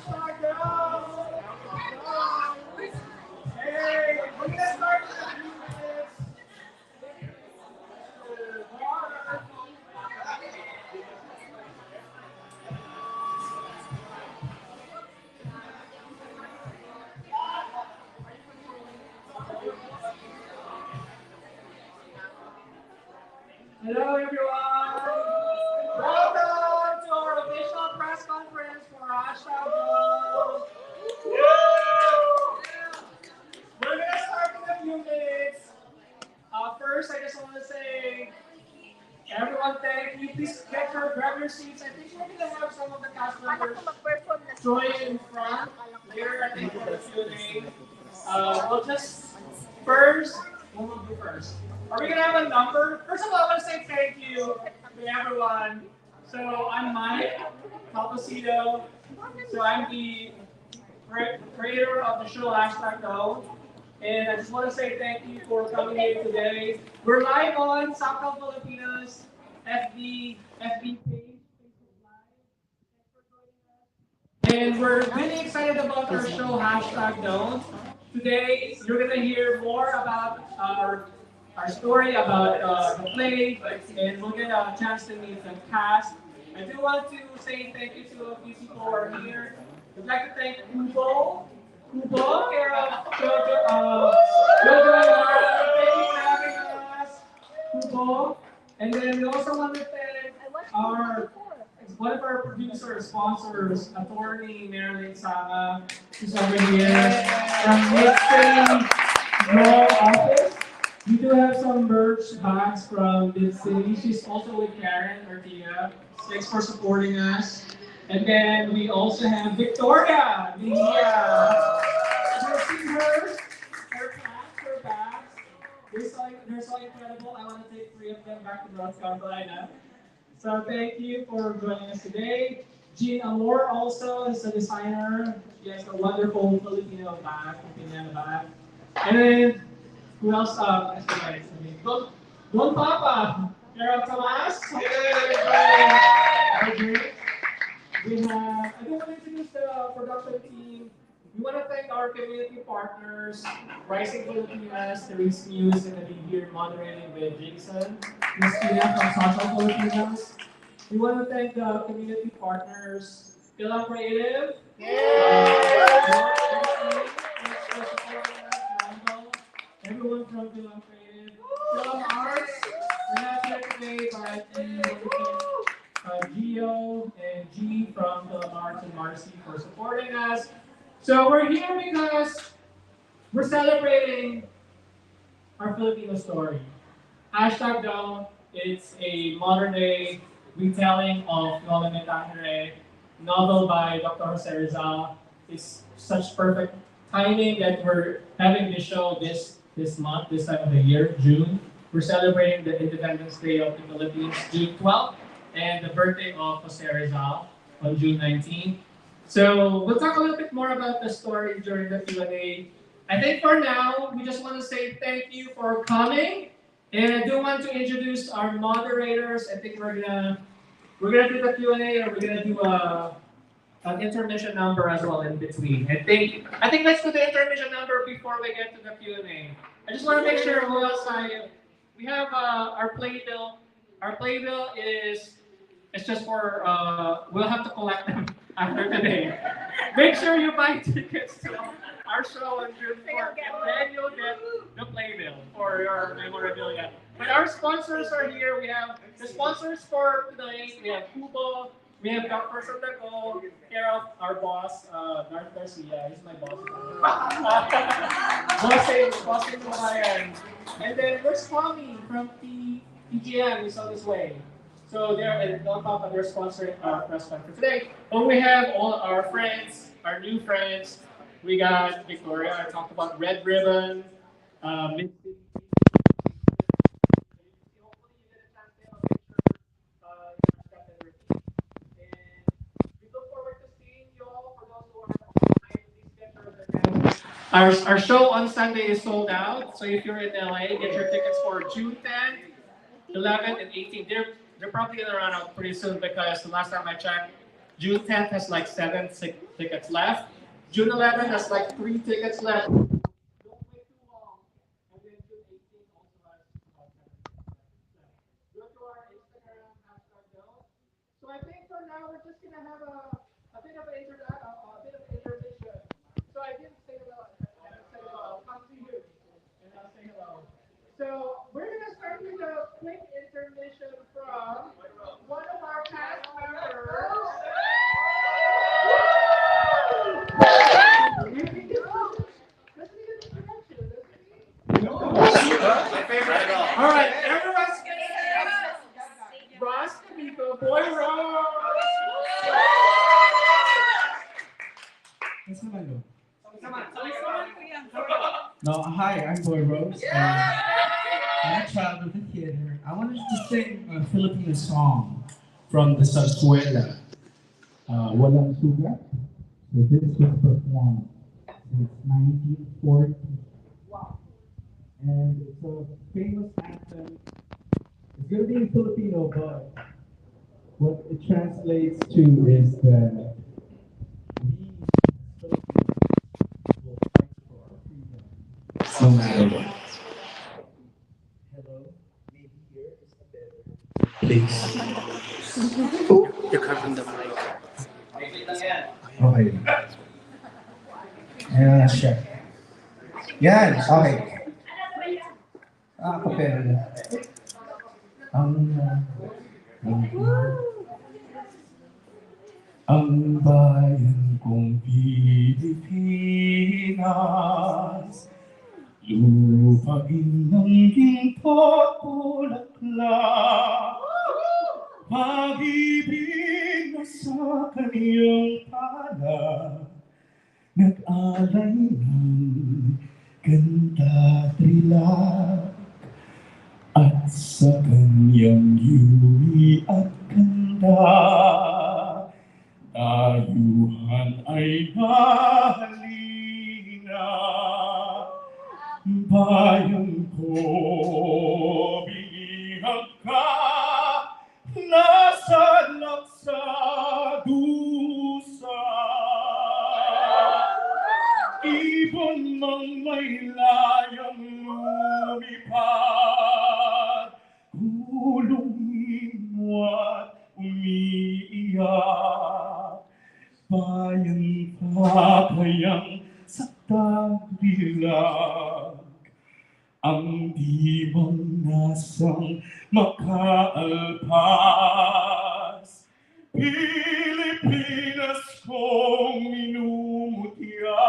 Hashtag go! Hey, we're gonna start in a few minutes. Hello, everyone. Welcome to our official press conference for Hashtag Go. We're gonna start in a few minutes. First, I just want to say, everyone, thank you. Please grab your seats. I think we're gonna have some of the cast members join in front here. I think for the Q&A. We'll just first. What will we do first? Are we gonna have a number? First of all, I want to say thank you to everyone. So I'm Mike Calpacito. So I'm the creator of the show Hashtag Go. And I just want to say thank you for coming here today. We're live on SoCal Filipinos, FB page, Facebook Live. And we're really excited about our show Hashtag Don't. Today, you're gonna hear more about our story about the play, and we'll get a chance to meet the cast. I do want to say thank you to a few people who are here. We'd like to thank Kubo, care of Jojo and Laura. Thank you for having us, Kubo. And then we also want to thank our one of our producers, sponsors, attorney Marilyn Sanga, who's over here from Mid-City Law Office. We do have some merch bags from Mid-City. She's also with Karen Ortega. Thanks for supporting us. And then we also have Victoria. Mejia. You've seen her packs, her bags. They're so incredible. I want to take 3 of them back to North Carolina. So thank you for joining us today. Jean Amor also is a designer. She has a wonderful Filipino bag, Filipino bag. And then, who else? Don Papa, Carol Tomas. We have, I do want to introduce the production team. We want to thank our community partners, Rising Filipinas, Therese News, and the here moderating with Jason, Lustina from SoCal Filipinos. We want to thank the community partners, Philan Creative, everyone from Philan Creative, Philan Arts, we're not here today, but Gio and G from Philan Arts and Marcy for supporting us. So we're here because we're celebrating our Filipino story. Hashtag Down, it's a modern day retelling of Noli Me Tangere, novel by Dr. José Rizal. It's such perfect timing that we're having this show this month, this time of the year, June. We're celebrating the Independence Day of the Philippines, June 12th, and the birthday of José Rizal on June 19th. So we'll talk a little bit more about the story during the Q&A. I think for now, we just want to say thank you for coming. And I do want to introduce our moderators. I think we're gonna do the Q&A, or we're gonna do an intermission number as well in between. I think let's do the intermission number before we get to the Q&A. I just want to make sure who else we have our playbill. Our playbill is it's just for we'll have to collect them after today. Make sure you buy tickets to our show on June 4th, and then you'll get the playbill for your memorabilia. But our sponsors are here. We have the sponsors for today. We have Kubo. We have Dr. Sundako, care of our boss, Darth Garcia. He's my boss. Bossing the Bayan. And then there's Tommy from PGM. He's on his way. So they're on top of their sponsoring our press conference today. But we have all our friends, our new friends. We got Victoria. I talked about Red Ribbon, Mid-City. Hopefully you get a chance to have a picture. And we look forward to seeing you all. For those who are online, please get your tickets. Our show on Sunday is sold out. So if you're in LA, get your tickets for June 10th, 11th, and 18th. They're probably going to run out pretty soon because the last time I checked, June 10th has like 7 tickets left. June 11th has like 3 tickets left. Don't wait too long. And then June 18th also has about 7 tickets left. So go to our Instagram hashtag go. So I think for now we're just gonna have a bit of an a bit of an intermission. So I didn't say hello. I said hello. I'll come to you and I'll say hello. So we're gonna start with a quick intermission from one of our cast members. All right, everyone's Ross Nico, boy Ross. Yes, naman, no, hi, I'm Boy Rose. I'm a child of the theater. I wanted to sing a Filipino song from the Sarsuela, Walang Sugat. So this was performed since 1940. And it's a famous anthem. It's going to be in Filipino, but what it translates to is that we as Filipinos will fight for our freedom no matter what. Hello, maybe here is a better place. You're covering the mic. Okay. Ayan, siya. Yan, okay. Kapera na. Ang, ang, ang bayan kong Pilipinas, lupain ng ginto bulaklak, pag-ibig na sa kaniyang palad, nag-alay ng ganda trilak, at sa kanyang yuri at ganda, dayuhan ay nahalina. Bayan ko, bihag ka, nasadlak sa dusa. Ibon mang may layang lumipad, hulungin mo at umiiyak. Bayan pa kayang saktang dilag, ang di mang nasang makaalpas. Pilipinas kong minumutya,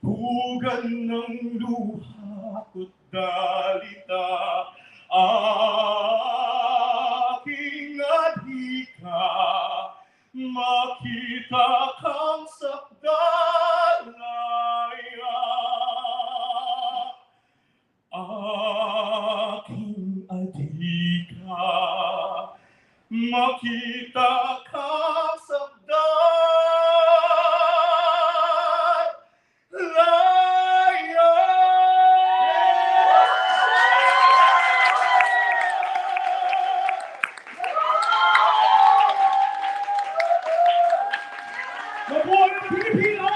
hugan ng luha ko't dalita, aking adhika, makita kang sakdalaya. Aking adhika, makita kang sakdalaya. Mabuhay ang Pilipinas!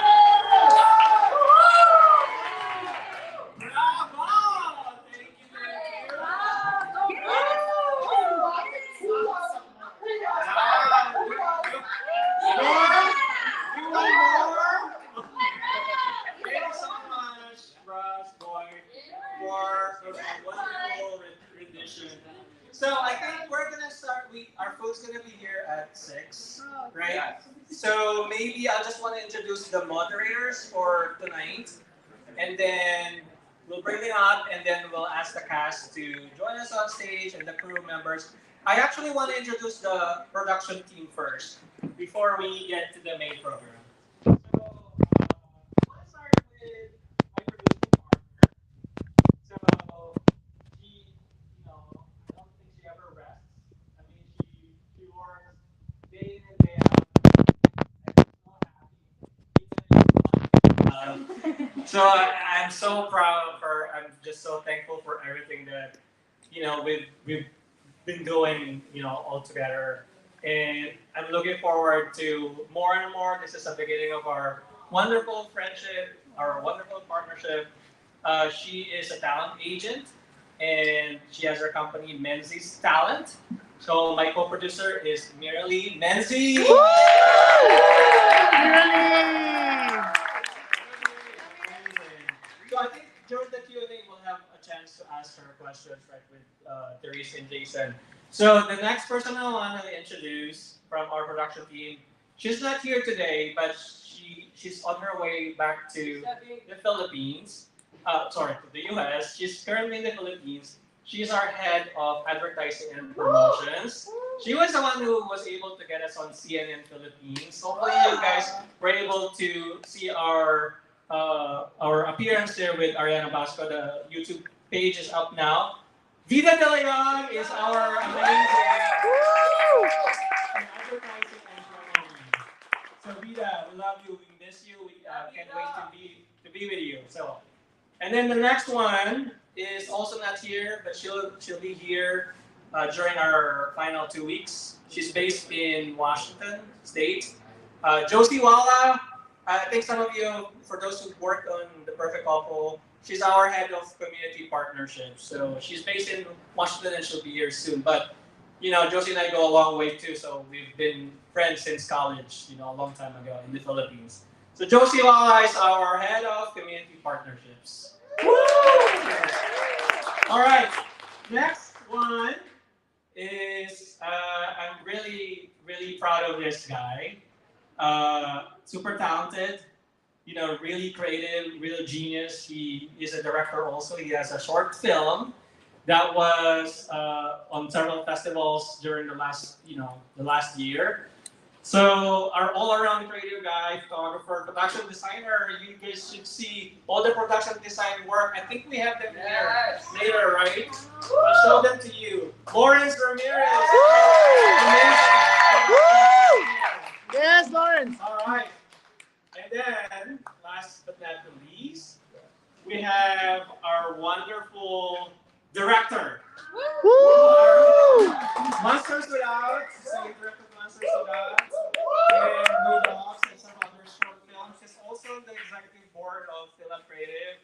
So I think we're gonna start. Our food's gonna be here at 6, right? So maybe I just want to introduce the moderators for tonight, and then we'll bring them up, and then we'll ask the cast to join us on stage and the crew members. I actually want to introduce the production team first before we get to the main program. So let's start with my producing partner. So she, I don't think she ever rests. I mean, she works day in and day out. I'm so happy. So I'm so proud of her. I'm just so thankful for everything that we've been doing all together And I'm looking forward to more and more. This is the beginning of our wonderful friendship, our wonderful partnership. She is a talent agent, and she has her company, Menzies Talent. So my co-producer is Miralee Menzies. So I think during the Q&A, we'll have a chance to ask her questions, right, with Therese and Jason. So the next person I want to introduce from our production team, she's not here today, but she's on her way back to the Philippines. Sorry, to the US. She's currently in the Philippines. She's our head of advertising and promotions. She was the one who was able to get us on CNN Philippines. Hopefully, you guys were able to see our appearance there with Ariana Basco. The YouTube page is up now. Vida De Leon is our amazing advertising and promotion. So Vida, we love you. We miss you. We can't wait to be with you. So, and then the next one is also not here, but she'll be here during our final 2 weeks. She's based in Washington State. Josie Wala, I think some of you, for those who worked on The Perfect Couple, she's our head of community partnerships. So she's based in Washington and she'll be here soon. But you know, Josie and I go a long way too. So we've been friends since college, you know, a long time ago in the Philippines. So Josie Wala is our head of community partnerships. Woo! All right, next one is I'm really, really proud of this guy. Super talented, you know, really creative, real genius. He is a director also. He has a short film that was on several festivals during the last year. So our all-around creative guy, photographer, production designer, you guys should see all the production design work. I think we have them here later, right? I'll show them to you. Lawrence Ramirez. Yes, Lawrence. All right. And then, last but not the least, we have our wonderful director. Woo! Monsters Without. So he directed Monsters Without. And Blue Dogs and some other short films. He's also the executive board of Philip Creative.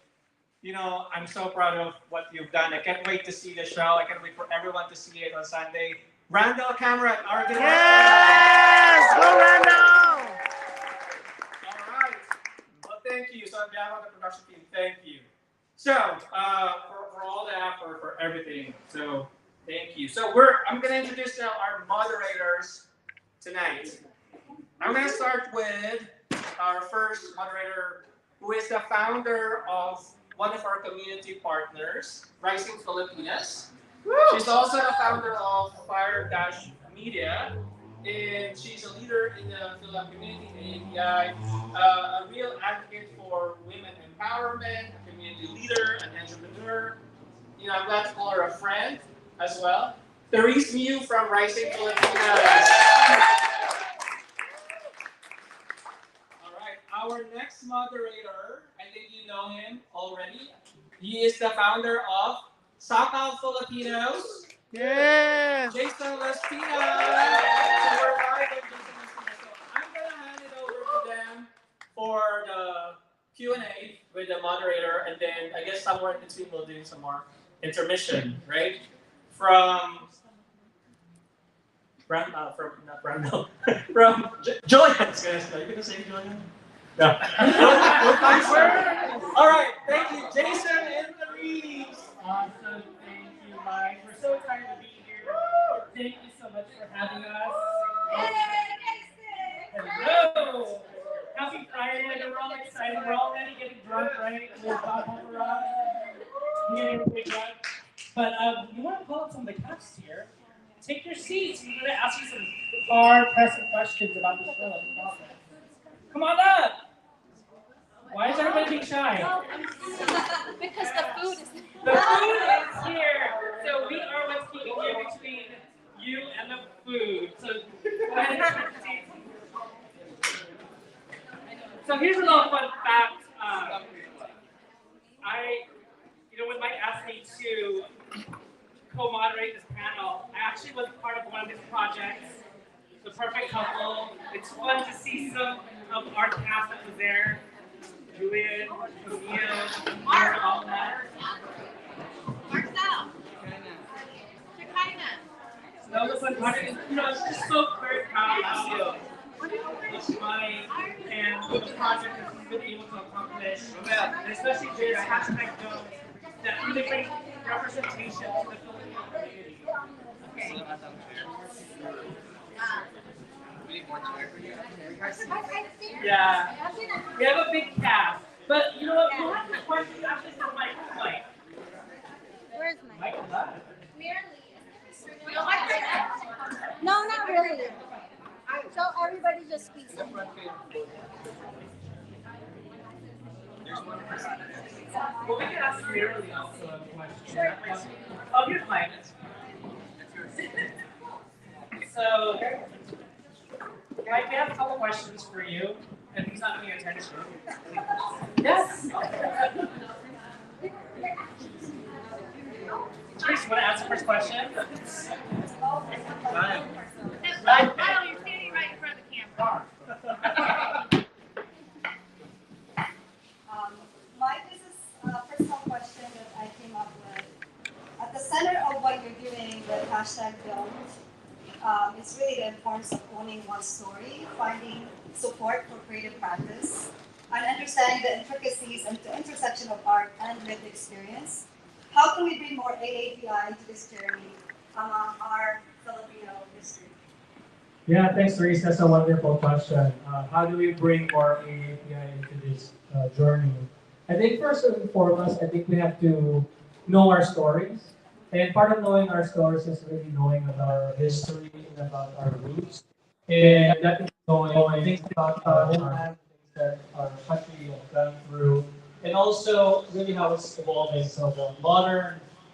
You know, I'm so proud of what you've done. I can't wait to see the show. I can't wait for everyone to see it on Sunday. Randall Cameron, our director. Yes! Go Randall! All right. Well, thank you. So on behalf of the production team, thank you. So for all the effort, for everything. So thank you. So I'm going to introduce now our moderators tonight. I'm going to start with our first moderator, who is the founder of one of our community partners, Rising Filipinas. She's also the founder of Fire Dash Media, and she's a leader in the Philippine community in API, a real advocate for women empowerment, a community leader, an entrepreneur. You know, I'm glad to call her a friend as well. Therese Mew from Rising Filipinas. All right, our next moderator, I think you know him already. He is the founder of SoCal Filipinos. Yes! Jason Lustina. So we're live with Jason Lustina. So I'm gonna hand it over to them for the Q&A with the moderator, and then I guess somewhere in between we'll do some more intermission, right? From Julian's gonna say. You gonna say Julian? No. All right. Thank you, Jason and Therese. Awesome, thank you, Mike. We're so excited to be here. Thank you so much for having us. Hello! Happy Friday, we're all excited. We're already getting drunk, right? We're about to run. Getting pretty drunk. But you want to call up some of the cast here. Take your seats. We're going to ask you some hard-pressing questions about the show and the process. Come on up! Why is everybody being shy? Because the food is The food is here. So we are what's keeping here between you and the food. So go ahead and take your seats. So here's a little fun fact. When Mike asked me to co-moderate this panel, I actually was part of one of his projects perfect couple. It's fun to see some of our cast that was there. Julian, Camille, Mark, all that. Marcel. Shekinah. So that was a fun project. You know, it's just so very proud of you. Of Mike and the project that he's been able to accomplish. And especially this hashtag Don't that really brings representation to the Filipino community. Yeah, we have a big cast. But you know what? We'll have the questions after this with Mike. Where's Mike? Mike left. No, not really. So everybody just speaks. Well, we can ask Mary also a question. Oh, here's Mike. So, Mike, we have a couple questions for you, and he's not paying attention. Yes. Therese, you want to ask the first question? Right. Oh, you're standing right in front of the camera. Mike, this is a personal question that I came up with. At the center of what you're doing with hashtag Don't, it's really the importance of owning one's story, finding support for creative practice, and understanding the intricacies and the intersection of art and lived experience. How can we bring more AAPI into this journey among our Filipino history? Yeah, thanks, Therese. That's a wonderful question. How do we bring more AAPI into this journey? I think first and foremost, I think we have to know our stories. And part of knowing our stories is really knowing about our history and about our roots. And that is knowing things about our homeland, things that our country has gone through, and also really how it's evolving. So the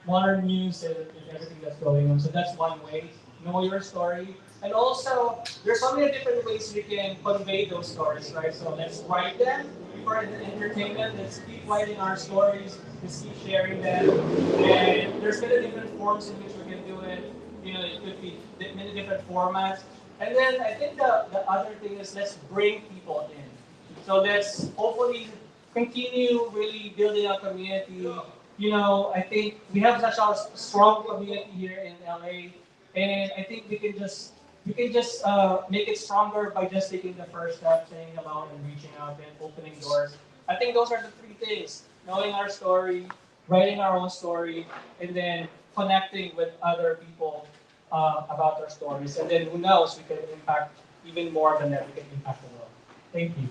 modern news and everything that's going on. So that's one way. Know your story. And also, there's so many different ways we can convey those stories, right? So let's write them for entertainment. Let's keep writing our stories. Let's keep sharing them. And there's many different forms in which we can do it. You know, it could be many different formats. And then I think the other thing is let's bring people in. So let's hopefully continue really building a community. You know, I think we have such a strong community here in LA. And I think we can just make it stronger by just taking the first step, saying hello and reaching out and opening doors. I think those are the three things: knowing our story, writing our own story, and then connecting with other people about their stories. And then who knows, we can impact even more than that. We can impact the world. Thank you.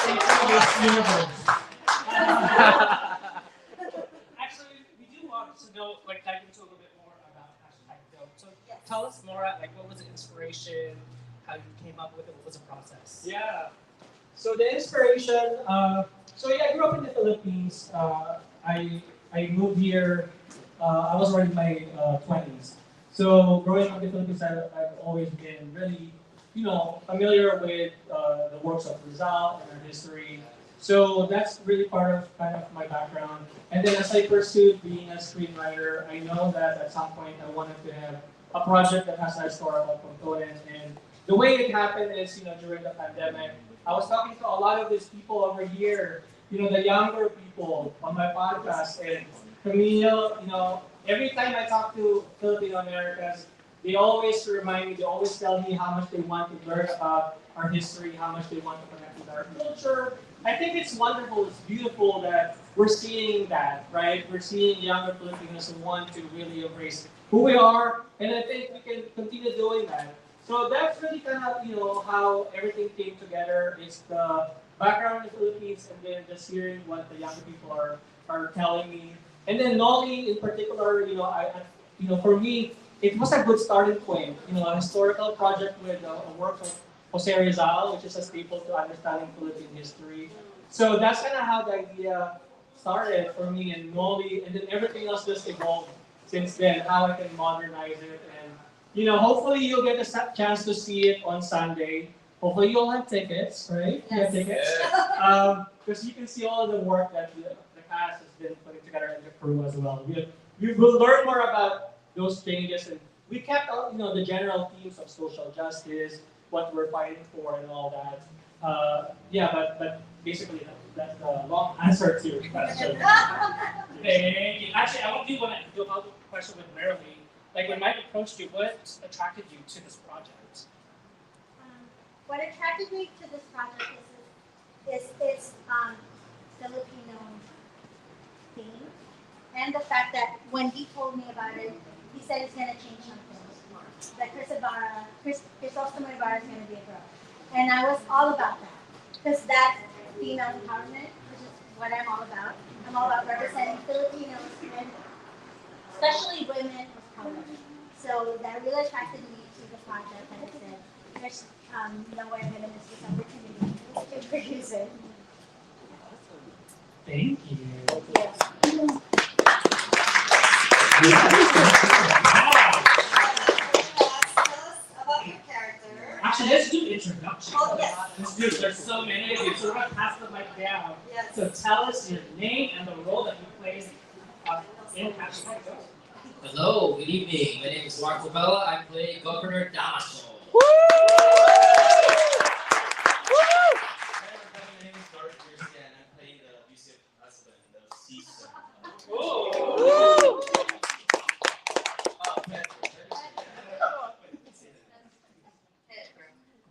Thank you, Miss Universe. Actually, we do want to know, like, dive into a little bit more about hashtag Don't. So tell us more, like, what was the inspiration, how you came up with it, what was the process? Yeah. So the inspiration. I grew up in the Philippines. I moved here. I was already in my 20s. So growing up in the Philippines, I've always been really, familiar with the works of Rizal and our history. So that's really part of kind of my background. And then as I pursued being a screenwriter, I know that at some point I wanted to have a project that has a historical component. And the way it happened is, during the pandemic, I was talking to a lot of these people over here, the younger people on my podcast. And Camille, every time I talk to Filipino Americans, they always remind me, they always tell me how much they want to learn about our history, how much they want to connect with our culture. I think it's wonderful, it's beautiful that we're seeing that, right? We're seeing younger Filipinos who want to really embrace who we are, and I think we can continue doing that. So that's really kind of, how everything came together. It's the background in the Philippines, and then just hearing what the younger people are telling me. And then Noli in particular, for me, it was a good starting point. A historical project with a work of José Rizal, which is a staple to understanding Philippine history. So that's kind of how the idea started for me and Noli, and then everything else just evolved since then, how I can modernize it. And, hopefully you'll get a chance to see it on Sunday. Hopefully you'll have tickets, right? Yes. You have tickets. Because you can see all of the work that the cast has been putting together and the crew as well. We will learn more about those changes, and we kept the general themes of social justice, what we're fighting for, and all that. Yeah, but basically that's the long answer to your question. Thank you. Actually, I want to do a follow-up question with Marilyn. Like when Mike approached you, what attracted you to this project? What attracted me to this project is its Filipino theme, and the fact that when he told me about it, he said it's going to change something. That Crisostoma Ibarra is going to be a girl, and I was all about that because that's female empowerment, which is what I'm all about. I'm all about representing Filipinos and especially women of color. So that really attracted me to the project, and I said, there's no way I'm going to miss this opportunity to produce it. Thank you. Yes. About your character. Actually, let's do introductions. Oh, yes. Let's do. There's so many of you, so we're gonna pass the mic down. Yes. So tell us your name and the role that you play in Hashtag. Hello, good evening. My name is Marco Bella. I play Governor Damaso. Woo! My name is Doris Garcia and I'm playing the abusive husband of Caesar. Woo!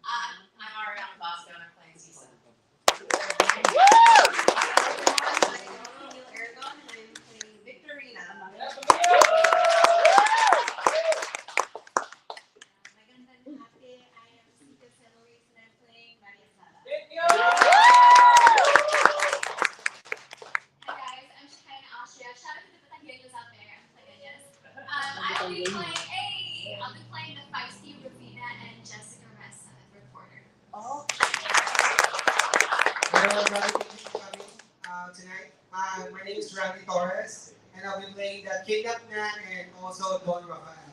I'm Ariana Bosco and I'm playing Cisa. Aragon and I'm playing Victorina. Magandang happy. I am Sita Celoris and I'm playing Maria Sala. Hi guys, I'm Shekinah Austria. Shout out to the Batangueños out there. I'm playing Agnes. I'll be playing the feisty Ravina and Jessica Ressa, the reporter. Oh. Hello everybody, thank you for coming tonight. My name is Therese, and I'll be playing the kidnapped man and also Don Rafael.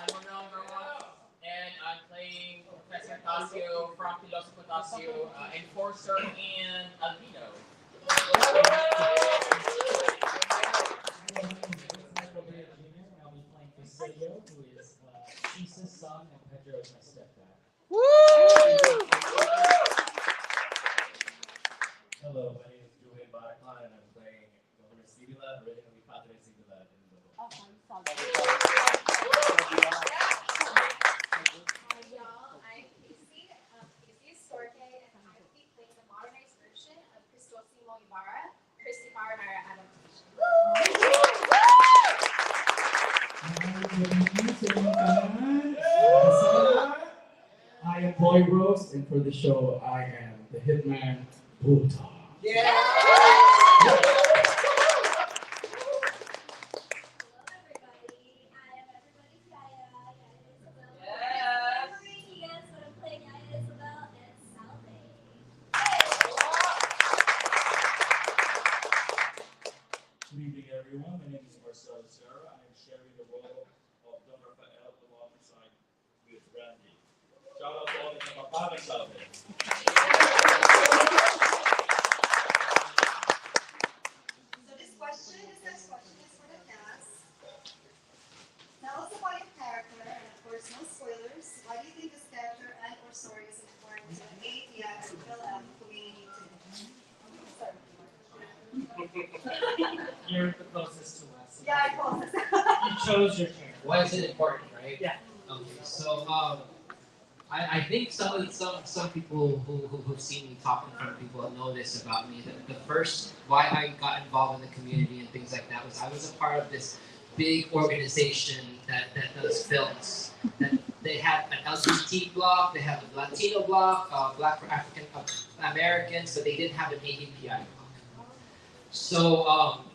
I'm number one, and I'm playing Professor Tasio from Philosopher Tasio, Enforcer, and Albino. I'll be playing Casillo, who is Isa's son, and Pedro is my stepdad. Hello, my name is Julian Baraclan and I'm playing Governor Sibila, originally Padre Sibila in the book. Hi y'all, I'm Casey. Casey Sorte, and I will be playing the modernized version of Cristosimo Ibarra, Christy Marinara adaptation. I am Boy Rose, and for the show, I am the hitman Buddha. Yeah! Hello everybody, I am everybody's Yaya, Isabel. Yes. Yes, but I'm playing Yaya Isabel and Salve. Good evening, everyone. My name is Marcelo Serra. I am sharing the role of Don Rafael alongside with Randy. Shout out to all the Kapapanas out there. So this next question is for the cast. Tell us about your character, and of course, no spoilers. Why do you think this character and or story is important to the API and Phil community today? You're the closest to us. Yeah, I call this. You chose your character. Why is it important, right? Yeah. Okay, so I think some people who've seen me talk in front of people know this about me. The first why I got involved in the community and things like that was I was a part of this big organization that does films. That they had an LGBT block, they have a Latino block, Black for African Americans, but they didn't have an API block. So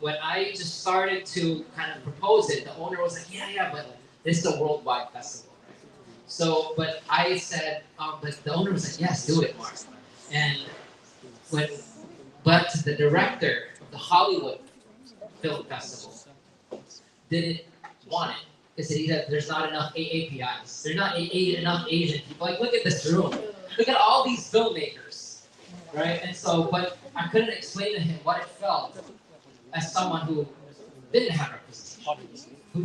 when I just started to kind of propose it, the owner was like, yeah, but this is a worldwide festival, right? So, but I said, but the owner was like, yes, do it, Mark. And but the director of the Hollywood Film Festival didn't want it because he said there's not enough APIs. There's not enough Asian people. Like, look at this room. Look at all these filmmakers, right? And so, but I couldn't explain to him what it felt as someone who didn't have representation, who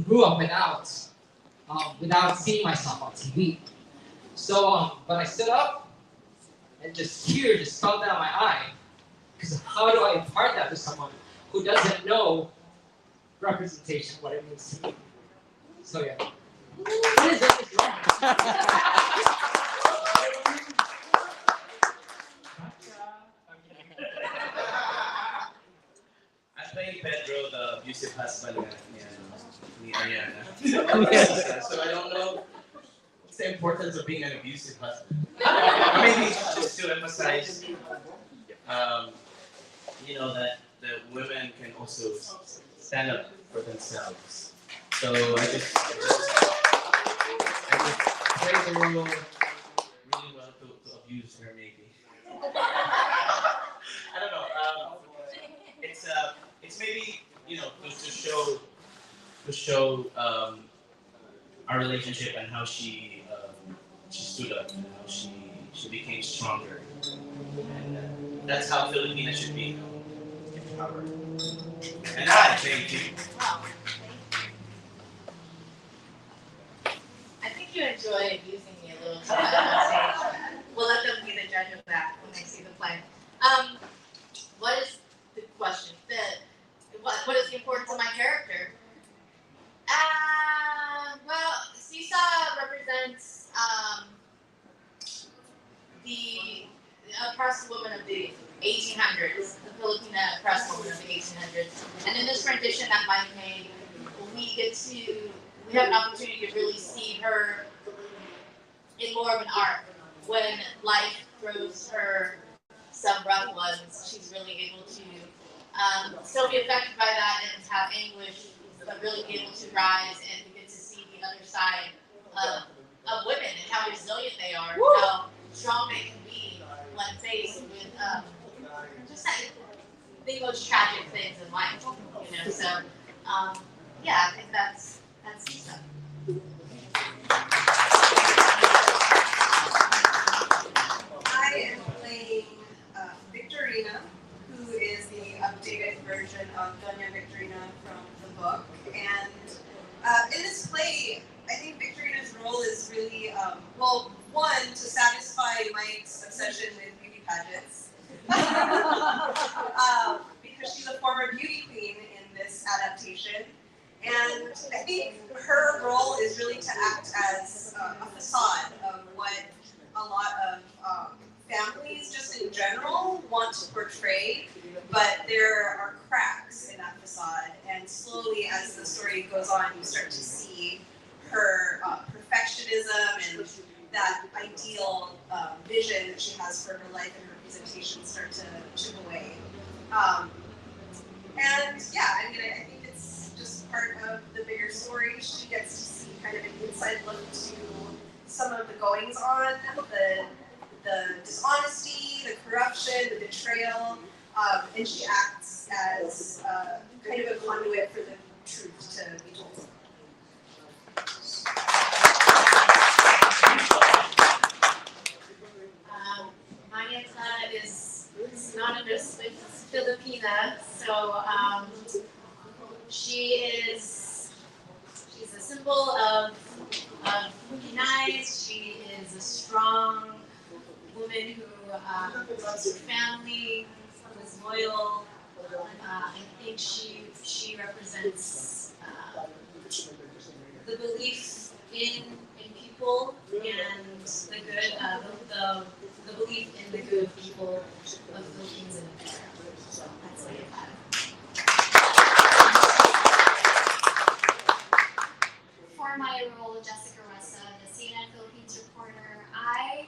grew up without seeing myself on TV. So, but I stood up, and just tears just fell down my eye. Because how do I impart that to someone who doesn't know representation, what it means to me? So yeah. What is this wrong? I play Pedro, the abusive husband ni Ariana. So I don't know what's the importance of being an abusive husband. Maybe just to emphasize, that the women can also stand up for themselves. So I just play the role really well to abuse her, maybe. I don't know. It's maybe to show our relationship and how she stood up and how she became stronger. And that's how Filipinas should be, empowered. And I thank you. I think you enjoy abusing me a little too much on stage. We'll let them be the judge of that when they see the play. What is the question? What is the importance of my character? Well, Seesaw represents the oppressed woman of the 1800s, the Filipino oppressed woman of the 1800s. And in this rendition that Mike made, we have an opportunity to really see her in more of an arc. When life throws her some rough ones, she's really able to still be affected by that and have anguish, but really be able to rise and begin to see the other side of women and how resilient they are, and how strong they can be when faced with just the most tragic things in life. So yeah, I think that's the stuff. I am playing Victorina, who is the updated version of Doña Victorina from the book. And in this play, I think Victorina's role is really, one, to satisfy Mike's obsession with beauty pageants. Because she's a former beauty queen in this adaptation. And I think her role is really to act as a facade of what a lot of families just in general want to portray, but there are cracks in that facade. And slowly as the story goes on, you start to see her perfectionism and that ideal vision that she has for her life and her presentation start to chip away. And yeah, I think it's just part of the bigger story. She gets to see kind of an inside look to some of the goings on, the dishonesty, the corruption, the betrayal, and she acts as kind of a conduit for the truth to be told. Marietta is synonymous with Filipina, so she's a symbol of Filipinas. She is a strong woman who loves her family, who is loyal. I think she represents the belief in people and the good, the belief in the good people of Philippines and America. So that's what I have. For my role of Jessica Ressa, the CNN Philippines reporter, I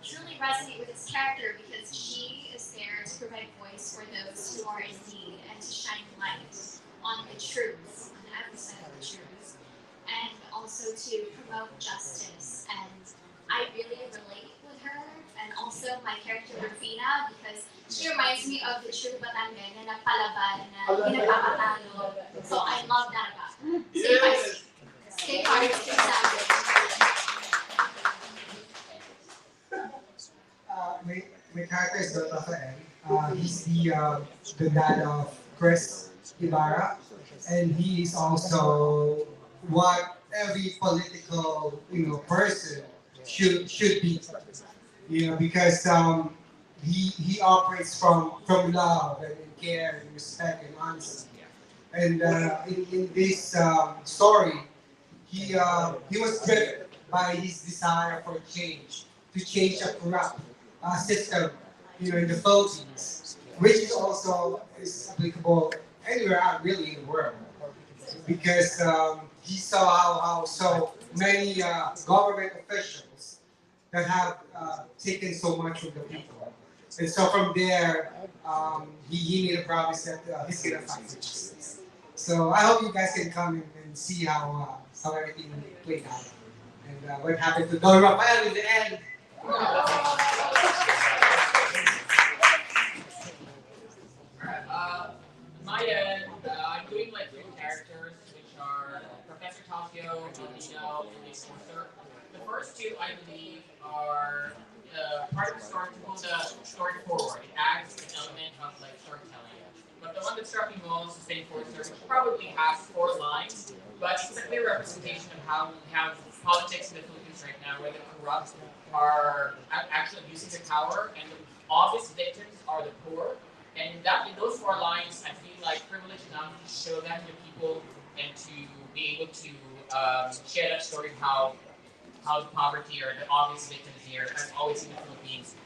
truly resonate with this character because she is there to provide voice for those who are in need and to shine light on the truths, on every side of the truths, and also to promote justice. And I really relate with her, and also my character Rufina, because she reminds me of the true Batangan na palaban na pinagpapatalo. So I love that about her. Stay hard, stay sound. My character is Don Rafael. He's the dad of Chris Ibarra, and he is also what every political person should be, because he operates from love and care and respect and honesty. And in this story, he was driven by his desire for change, to change a corrupt system, in the Philippines, which is also is applicable anywhere out really in the world, because he saw how so many government officials that have taken so much from the people. And so from there, he made a promise that he's gonna fight for justice. So I hope you guys can come and see how everything played out and what happened to Don Rafael in the end. My end, I'm doing like three characters, which are Professor Tokyo, Nino, and the Sorcerer. The first two, I believe, are part of the story to move the story forward. It adds an element of like storytelling. But the one that struck me most is the Enforcer, which probably has 4 lines, but it's a clear representation of how we have politics in the Philippines right now, where the corrupt are actually using their power, and the obvious victims are the poor. And in those 4 lines, I feel like privileged enough to show that to the people and to be able to share that story of how the poverty or the obvious victims here are always in the Philippines,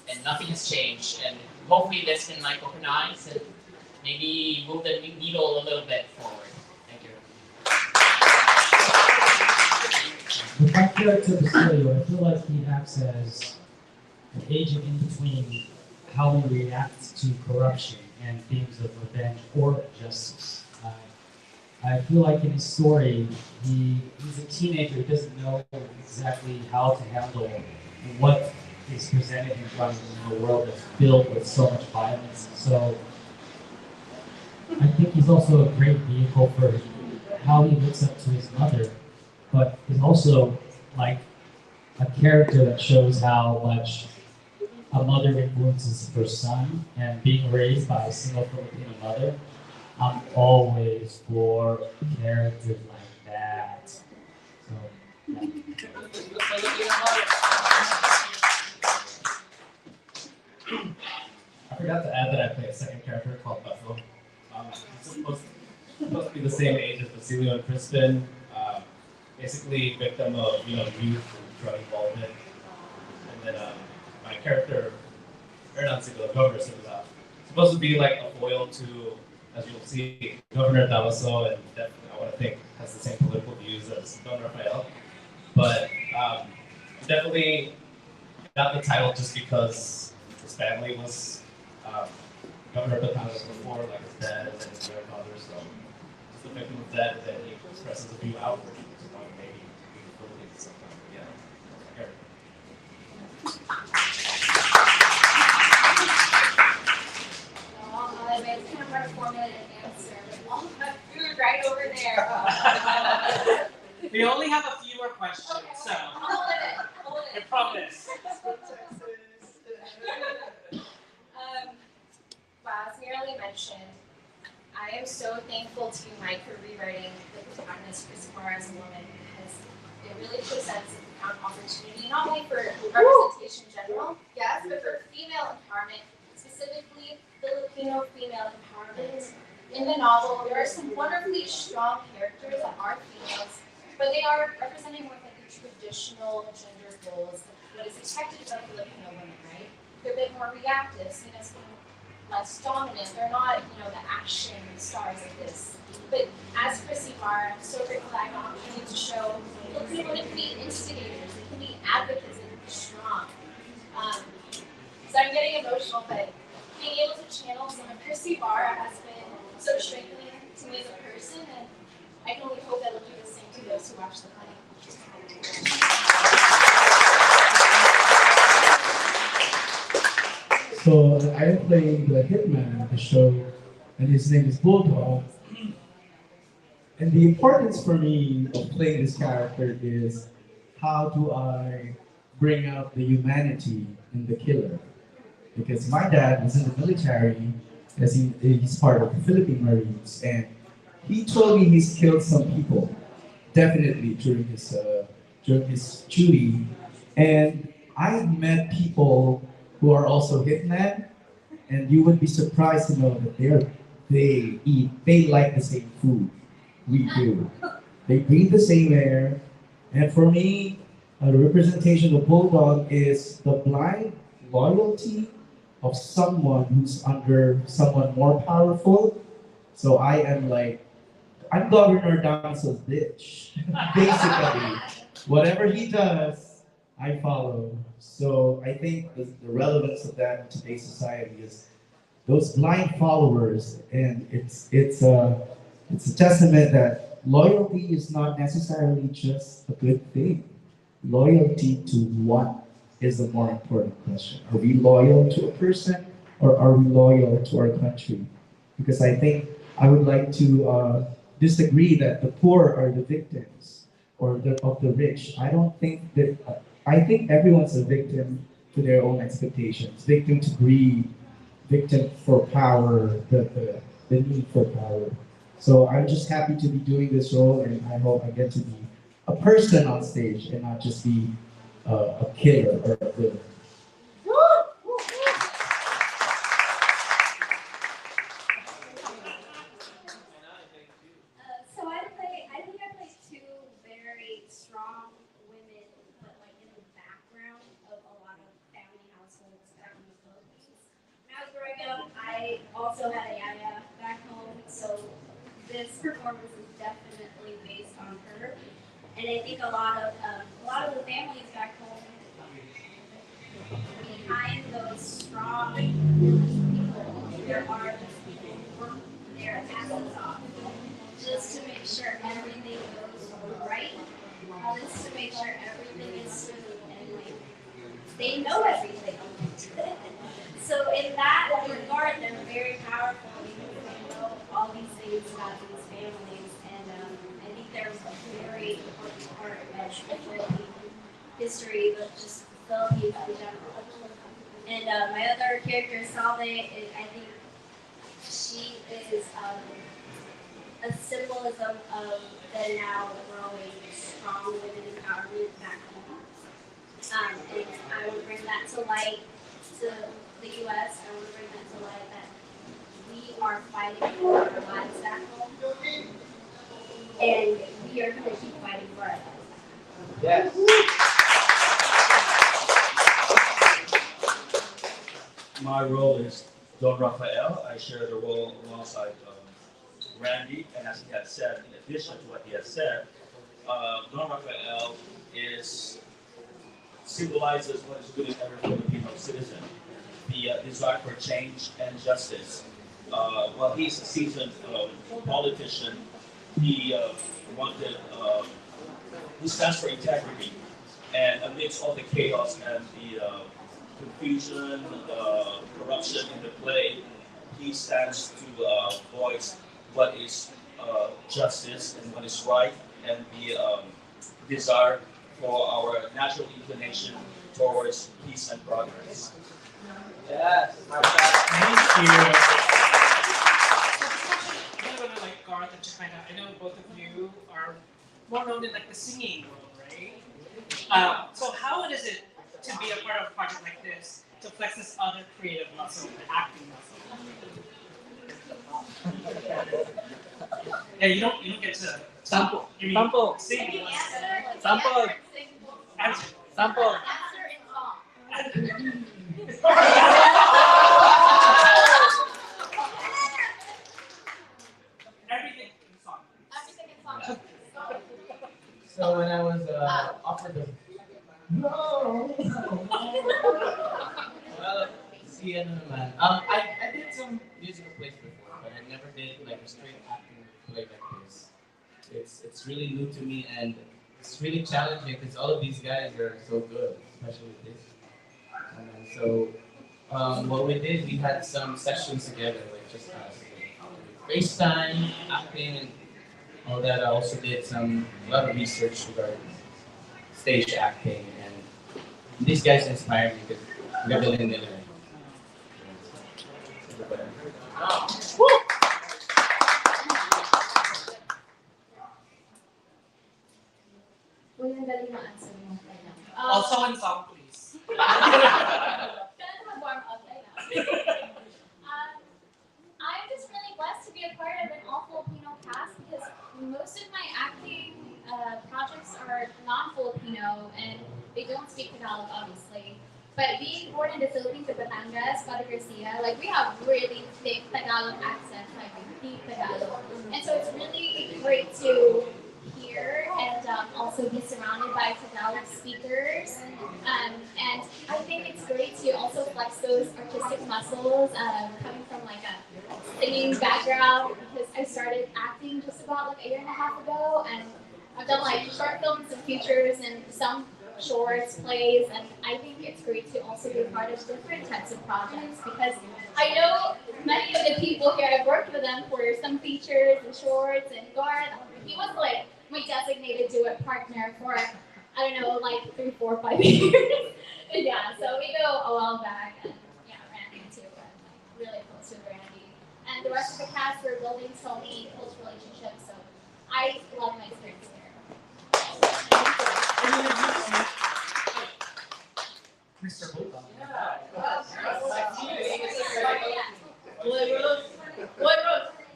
and nothing has changed. And hopefully this can like open eyes and maybe move the needle a little bit forward. Thank you. With my character Basilio, I feel like he acts as an agent in between how we react to corruption and themes of revenge or justice. I feel like in his story, he's a teenager who doesn't know exactly how to handle what is presented in front of him in a world that's filled with so much violence. So I think he's also a great vehicle for how he looks up to his mother, but is also like a character that shows how much a mother influences her son, and being raised by a single Filipino mother, I'm always for characters like that. So, yeah. I forgot to add that I play a second character called Buffalo. He's supposed to be the same age as Basilio and Crispin. Basically, victim of youth and drug involvement. And then my character, Hernan the governor, is supposed to be like a foil to, as you'll see, Governor Damaso, and definitely I want to think has the same political views as Don Rafael. But definitely got the title just because his family was Governor Batangas before, like his dad and then his grandfather. So just the victim of that, and then he expresses a view outward to want maybe be the Philippines sometime. But yeah, that's It's kind of hard to formulate an answer with all that food right over there. We only have a few more questions, Okay, so hold it. I promise. Wow, as Mirali mentioned, I am so thankful to Mike for rewriting the protagonist, Chris Moore, as a woman, because it really presents an opportunity, not only for representation in general, yes, but for female empowerment, specifically Filipino female empowerment. In the novel, there are some wonderfully strong characters that are females, but they are representing more like the traditional gender roles of what is expected of Filipino women, right? They're a bit more reactive, seen as being less dominant. They're not, the action stars of this. But as Chris Ibarra, I'm so grateful that I got an opportunity to show Filipino women can be instigators, they can be advocates, they can be strong. So I'm getting emotional, but being able to channel some of Chris Ibarra has been so strengthening to me as a person, and I can only hope that it'll do the same to those who watch the play. So I am playing the hitman of the show, and his name is Bulldog. And the importance for me of playing this character is how do I bring out the humanity in the killer? Because my dad was in the military, as he's part of the Philippine Marines, and he told me he's killed some people, definitely during his duty, and I've met people who are also hitmen, and you would be surprised to know that they like the same food we do. They breathe the same air, and for me, a representation of bulldog is the blind loyalty of someone who's under someone more powerful. So I'm Governor Damaso's bitch, basically. Whatever he does, I follow. So I think the relevance of that in today's society is those blind followers, and it's a testament that loyalty is not necessarily just a good thing. Loyalty to what is the more important question? Are we loyal to a person, or are we loyal to our country? Because I think I would like to disagree that the poor are the victims or of the rich. I don't think that. I think everyone's a victim to their own expectations, victim to greed, victim for power, the need for power. So I'm just happy to be doing this role, and I hope I get to be a person on stage and not just be a killer or a villain. I think I play two very strong women, but like in the background of a lot of family households back in the Philippines. When I was growing up, I also had a yaya back home, so this performance is definitely based on her. And I think a lot of the families back home, behind those strong people, there are those people who work their asses off just to make sure everything goes right, just to make sure everything is smooth, and like they know everything. So in that regard, they're very powerful because they know all these things about these families, and I think they're a very important part of the Philippine history, but just the Philippines in general. And my other character, Salve, I think she is a symbolism of the now growing strong women empowerment back home. And I would bring that to light to the US. I want to bring that to light that we are fighting for our lives back home. And we are going to keep fighting for our lives. Yes. My role is Don Rafael. I share the role alongside Randy, and as he had said, in addition to what he had said, Don Rafael symbolizes what is good in every Filipino citizen, the desire for change and justice. While he's a seasoned politician, he stands for integrity, and amidst all the chaos and the confusion, corruption in the play, he stands to voice what is justice and what is right, and the desire for our natural inclination towards peace and progress. Yes. Thank you. I'm gonna like Garth and China. I know both of you are more known in like the singing world, right? So how is it to be a part of a project like this to flex this other creative muscle, the acting muscle? Yeah, you don't get to Sample. sample sing. Sample. Answer. Sample. Everything in song. Everything in song. So when I was offered the well, see, ano naman. I did some musical plays before, but I never did like a straight acting play like this. It's really new to me, and it's really challenging because all of these guys are so good, especially this. And so what we did, we had some sessions together, like just FaceTime, acting, and all that. I also did a lot of research regarding stage acting, and these guys inspired me because gagaling nila. Also in song, please. That's a warm up right now. I'm just really blessed to be a part of an all-Filipino cast because most of my acting projects are non-Filipino and they don't speak Tagalog, obviously. But being born in the Philippines, in Batangas, Padre Garcia, like we have really thick Tagalog accents, like deep Tagalog. And so it's really great to hear and also be surrounded by Tagalog speakers. And I think it's great to also flex those artistic muscles coming from like a singing background because I started acting just about like a year and a half ago, and I've done like short films and features and some shorts, plays, and I think it's great to also be a part of different types of projects because I know many of the people here, I've worked with them for some features and shorts, and Garth, he was like my designated duet partner for, I don't know, like 3, 4, 5 years. Yeah, so we go a while back, and yeah, Randy too, I'm really close with Randy. And the rest of the cast, we're building so many close relationships, so I love my experience here. Mr. Buka.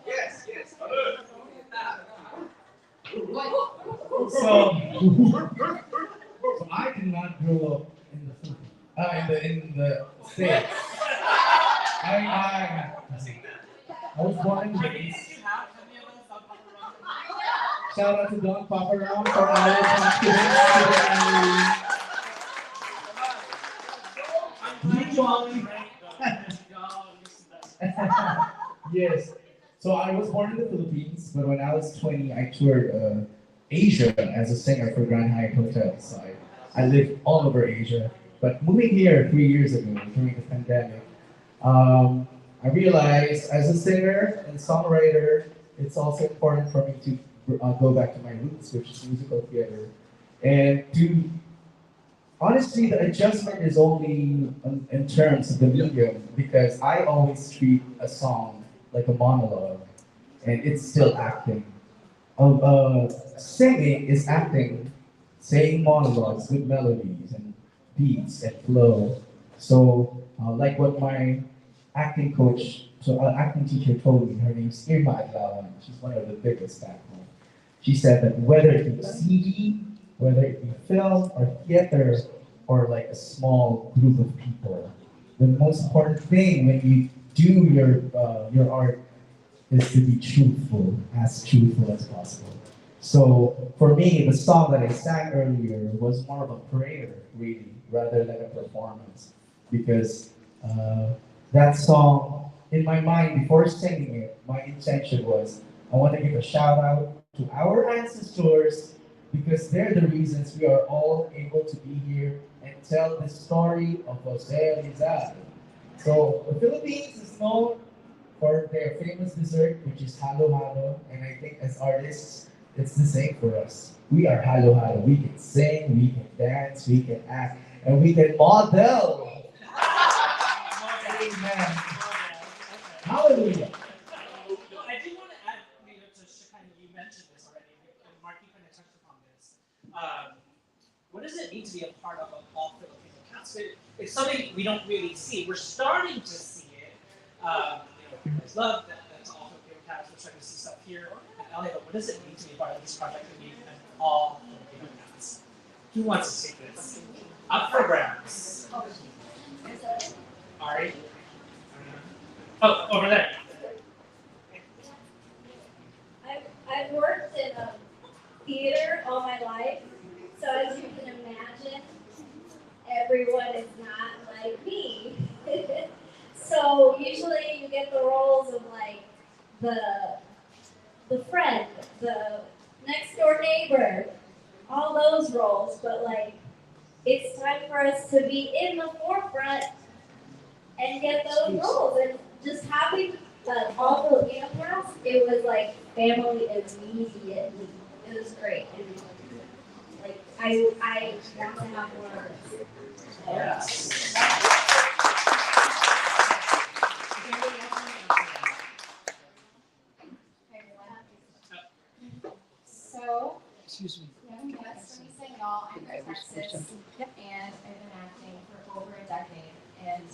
Yes, yes. So I did not grow up in the States. I was born in the East. Shout out to Don Papa Ram for our Yes. So I was born in the Philippines, but when I was 20, I toured Asia as a singer for Grand Hyatt Hotel. So I lived all over Asia. But moving here 3 years ago during the pandemic, I realized as a singer and songwriter, it's also important for me to go back to my roots, which is musical theater. And to honestly, the adjustment is only in terms of the medium because I always treat a song like a monologue, and it's still acting. Singing is acting, saying monologues with melodies and beats and flow. So, like what my acting coach, acting teacher told me, her name's Irma Adlawan. She's one of the biggest back home. She said that whether it be TV, whether it be film or theater, or like a small group of people, the most important thing when you do your art is to be truthful, as truthful as possible. So for me, the song that I sang earlier was more of a prayer, really, rather than a performance, because that song, in my mind, before singing it, my intention was I want to give a shout out to our ancestors because they're the reasons we are all able to be here and tell the story of José Rizal. So the Philippines is known for their famous dessert, which is halo-halo, and I think as artists, it's the same for us. We are halo-halo. We can sing, we can dance, we can act, and we can model. Amen. Hallelujah. I do want to add, to Shikani, you mentioned this already, and Mark, you kind of touched upon this. What does it mean to be a part of an all-Filipino cast? It's something we don't really see. We're starting to see it. Filipino's Love, that's all Filipino cast. We're starting to see stuff here in LA, but what does it mean to be a part of this project and be an all-Filipino cast? Who wants to take this? Up for grabs. Ari? Oh, over there. I've worked in theater all my life, so as you can imagine, everyone is not like me. So usually you get the roles of like the friend, the next door neighbor, all those roles, but like it's time for us to be in the forefront and get those roles. And just having all Filipino cast, it was like family immediately. It was great. And, like I want to have more of this. Yes. So, yes, when we say y'all, I'm Texas. and I've been acting for over a decade. And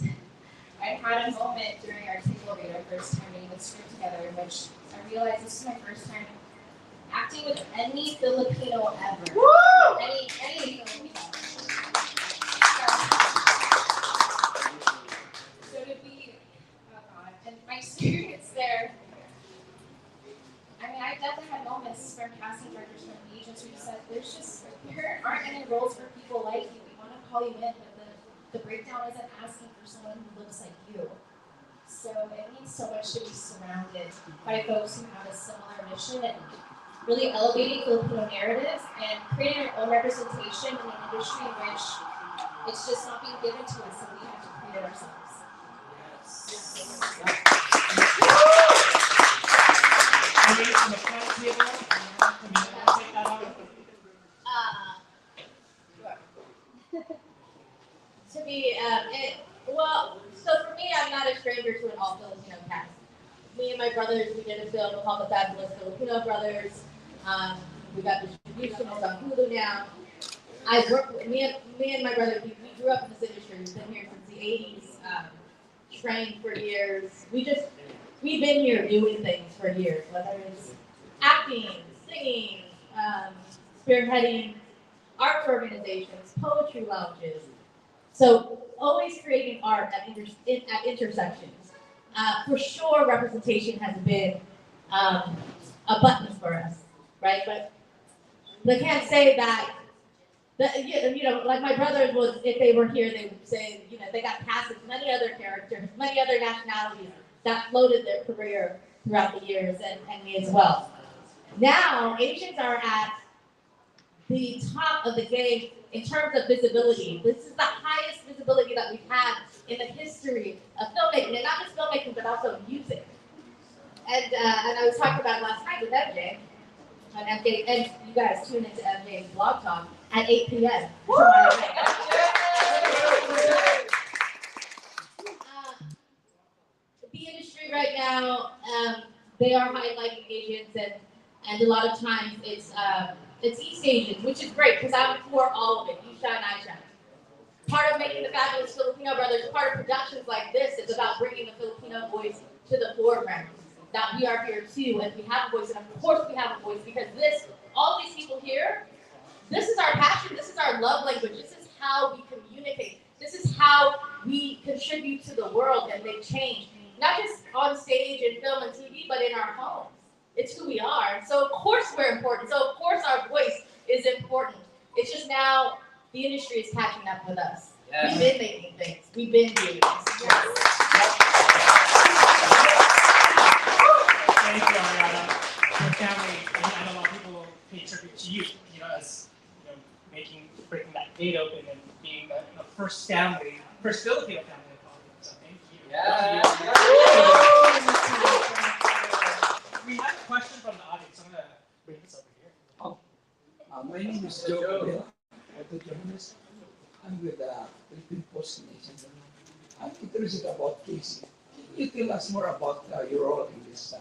I had a moment during our table read, our first time reading the script together, in which I realized this is my first time acting with any Filipino ever. Woo! Any Filipino. So to be, oh God, and my experience there, I mean, I definitely had moments from casting directors, from agents who said, there aren't any roles for people like you. We want to call you in, but the breakdown isn't asking for someone who looks like you. So it means so much to be surrounded by folks who have a similar mission and really elevating Filipino narratives and creating our own representation in an industry in which it's just not being given to us, so we have to create it ourselves. On the front table, take that on. To be, well, so for me, I'm not a stranger to an all Filipino cast. Me and my brothers, we did a film called The Fabulous Filipino Brothers. We got distribution, it's on Kubo now. I worked with, me and my brother, we grew up in this industry. We've been here since the 80s, trained for years. We've been here doing things for years, whether it's acting, singing, spearheading arts organizations, poetry lounges. So always creating art at intersections. For sure, representation has been a button for us, right? But they can't say that. Like my brothers would, if they were here, they would say, they got cast as many other characters, many other nationalities that floated their career throughout the years, and me as well. Now, Asians are at the top of the game in terms of visibility. This is the highest visibility that we've had in the history of filmmaking, and not just filmmaking, but also music. And I was talking about last night with MJ, and you guys tune into MJ's blog talk at 8 p.m. The industry right now, they are highlighting Asians, and a lot of times it's East Asians, which is great because I'm for all of it. You shine, I shine. Part of making the Fabulous Filipino Brothers, part of productions like this is about bringing the Filipino voice to the foreground. That we are here too, and we have a voice, and of course we have a voice because all these people here, this is our passion, this is our love language, this is how we communicate, this is how we contribute to the world and make change. Not just on stage and film and TV, but in our homes. It's who we are. So of course we're important. So of course our voice is important. It's just now the industry is catching up with us. Yes. We've been making things. We've been doing this. Yes. Thank you, Ariana. Your family, and a lot of people pay tribute to you, as breaking that gate open and being the first Filipino family to call it. So thank you. Yeah. We have a question from the audience. I'm gonna bring this over here. My name is Joe. I'm a journalist. I'm with the Philippine Post Nation. I'm interested about Casey. Can you tell us more about your role in this?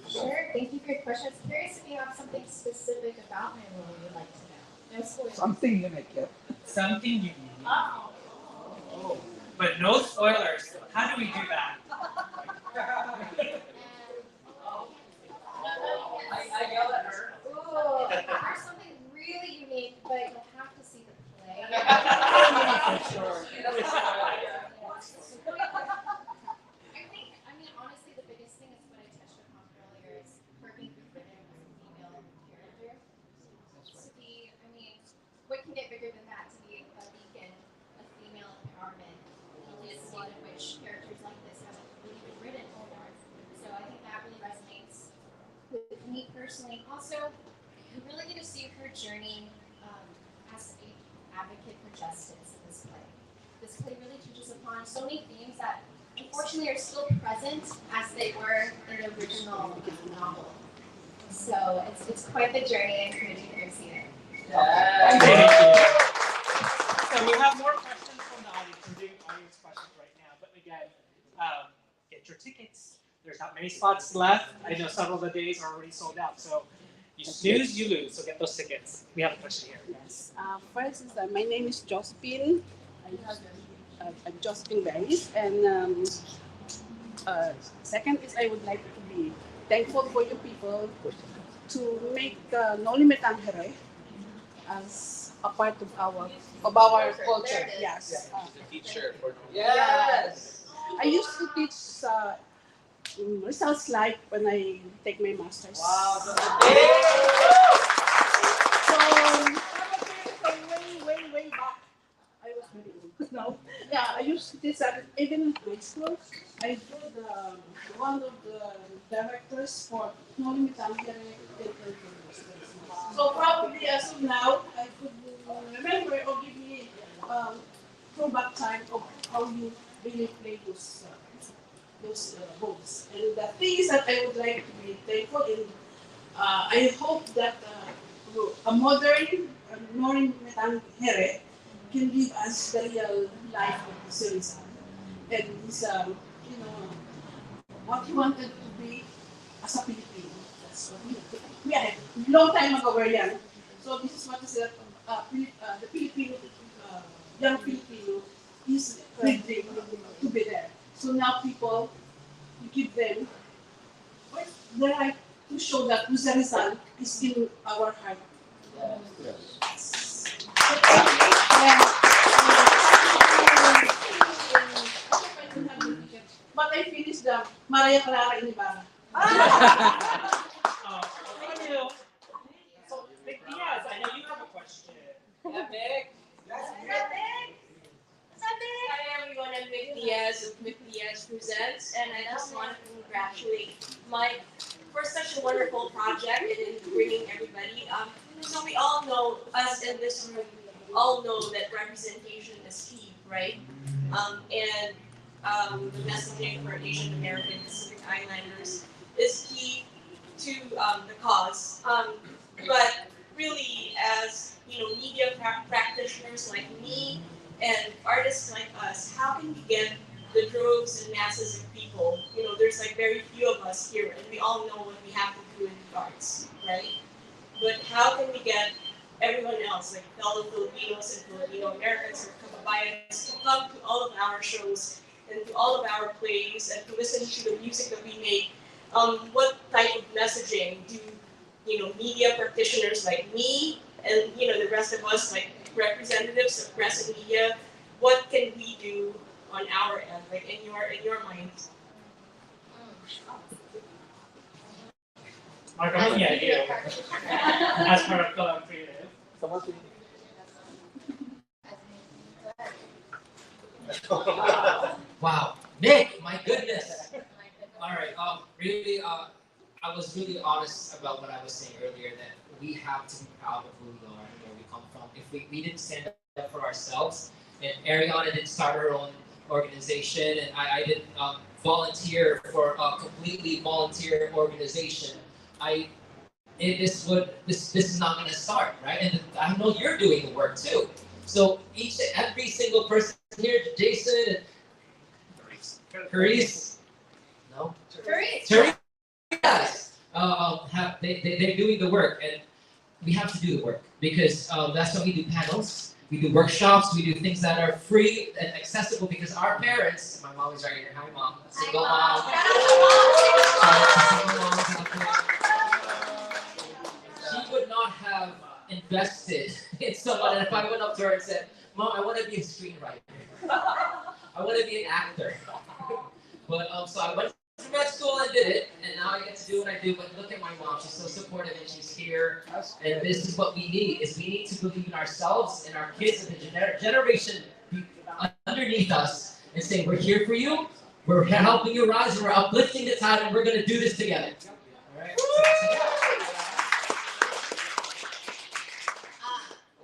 Sure, thank you for your question. I was curious if you have something specific about my role you'd like to know. No spoilers. Something unique, yeah. Something unique. Oh. But no spoilers. How do we do that? I yell at her. Ooh, there's something really unique, but you'll have to see the play. Sure. Honestly, the biggest thing is what I touched upon earlier is working with written as a female character. What can get bigger than that? To be a beacon of female empowerment in a scene in which characters like this haven't really been written before. So I think that really resonates with me personally. Also, you really get to see her journey as an advocate for justice in this play. This play really touches upon so many themes that unfortunately are still present as they were in the original novel. So it's quite the journey. I encourage you to see it. Thank you. So we have more questions from the audience. We're doing audience questions right now. But again, get your tickets. There's not many spots left. I know several of the days are already sold out. So You snooze, you lose. So get those tickets. We have a question here. Yes. First is that my name is Josephine. I'm Josephine Berries. And second is I would like to be thankful for you people to make Noli Me Tangere as a part of our culture. Yes. Teacher for Yes. I used to teach Rizal's life when I take my master's. Wow, So way back. I was very old. No. Yeah, I used to teach that even in high school. I was one of the directors for Noli Me Tangere. So probably as of now, I could remember or give me throwback time of how you really play those roles. And the thing is that I would like to be thankful in. I hope that a modern Noli Me Tangere can give us the real life of José Rizal. And his, what he wanted to be as a Filipino. That's what we had. Long time ago we're young. So this is what is that the Filipino, young Filipino is dream to be there. So now people, we give them the right to show that José Rizal is in our heart. Yes. But I finished the Maria Clara in Ibarra. Thank you. So, Vic Diaz, I know you have a question. Yeah, Vic. Hi everyone, I'm Vic Diaz of Vic Diaz Presents, and I just want to congratulate Mike for such a wonderful project and in bringing everybody. So we all know, us in this room, all know that representation is key, right? And the messaging for Asian American Pacific Islanders is key to the cause. But really, as media practitioners like me and artists like us, how can we get the droves and masses of people? There's like very few of us here, and we all know what we have to do in the arts, right? But how can we get everyone else, like fellow Filipinos and Filipino Americans or kababayans, to come to all of our shows and to all of our plays and to listen to the music that we make? What type of messaging do media practitioners like me and the rest of us, like representatives of press and media, what can we do on our end, like in your mind? Mark, I'm looking at you as part of Colon Creative. Wow, Nick, my goodness. All right, really, I was really honest about what I was saying earlier, that we have to be proud of who we are and where we come from. If we didn't stand up for ourselves, and Ariana didn't start her own organization, and I didn't volunteer for a completely volunteer organization, this is not going to start, right? And I know you're doing the work too. So every single person here, Jason and Therese, no, Therese, yes, they're doing the work, and we have to do the work because that's why we do panels, we do workshops, we do things that are free and accessible because our parents, my mom is right here, hi mom, single mom, she would not have invested in someone, and if I went up to her and said, Mom, I want to be a screenwriter, I want to be an actor, but so I went to grad school and did it, and now I get to do what I do. But look at my mom; she's so supportive, and she's here. And this is what we need: we need to believe in ourselves and our kids and the generation underneath us, and say, "We're here for you. We're helping you rise. We're uplifting the tide, and we're going to do this together." All right.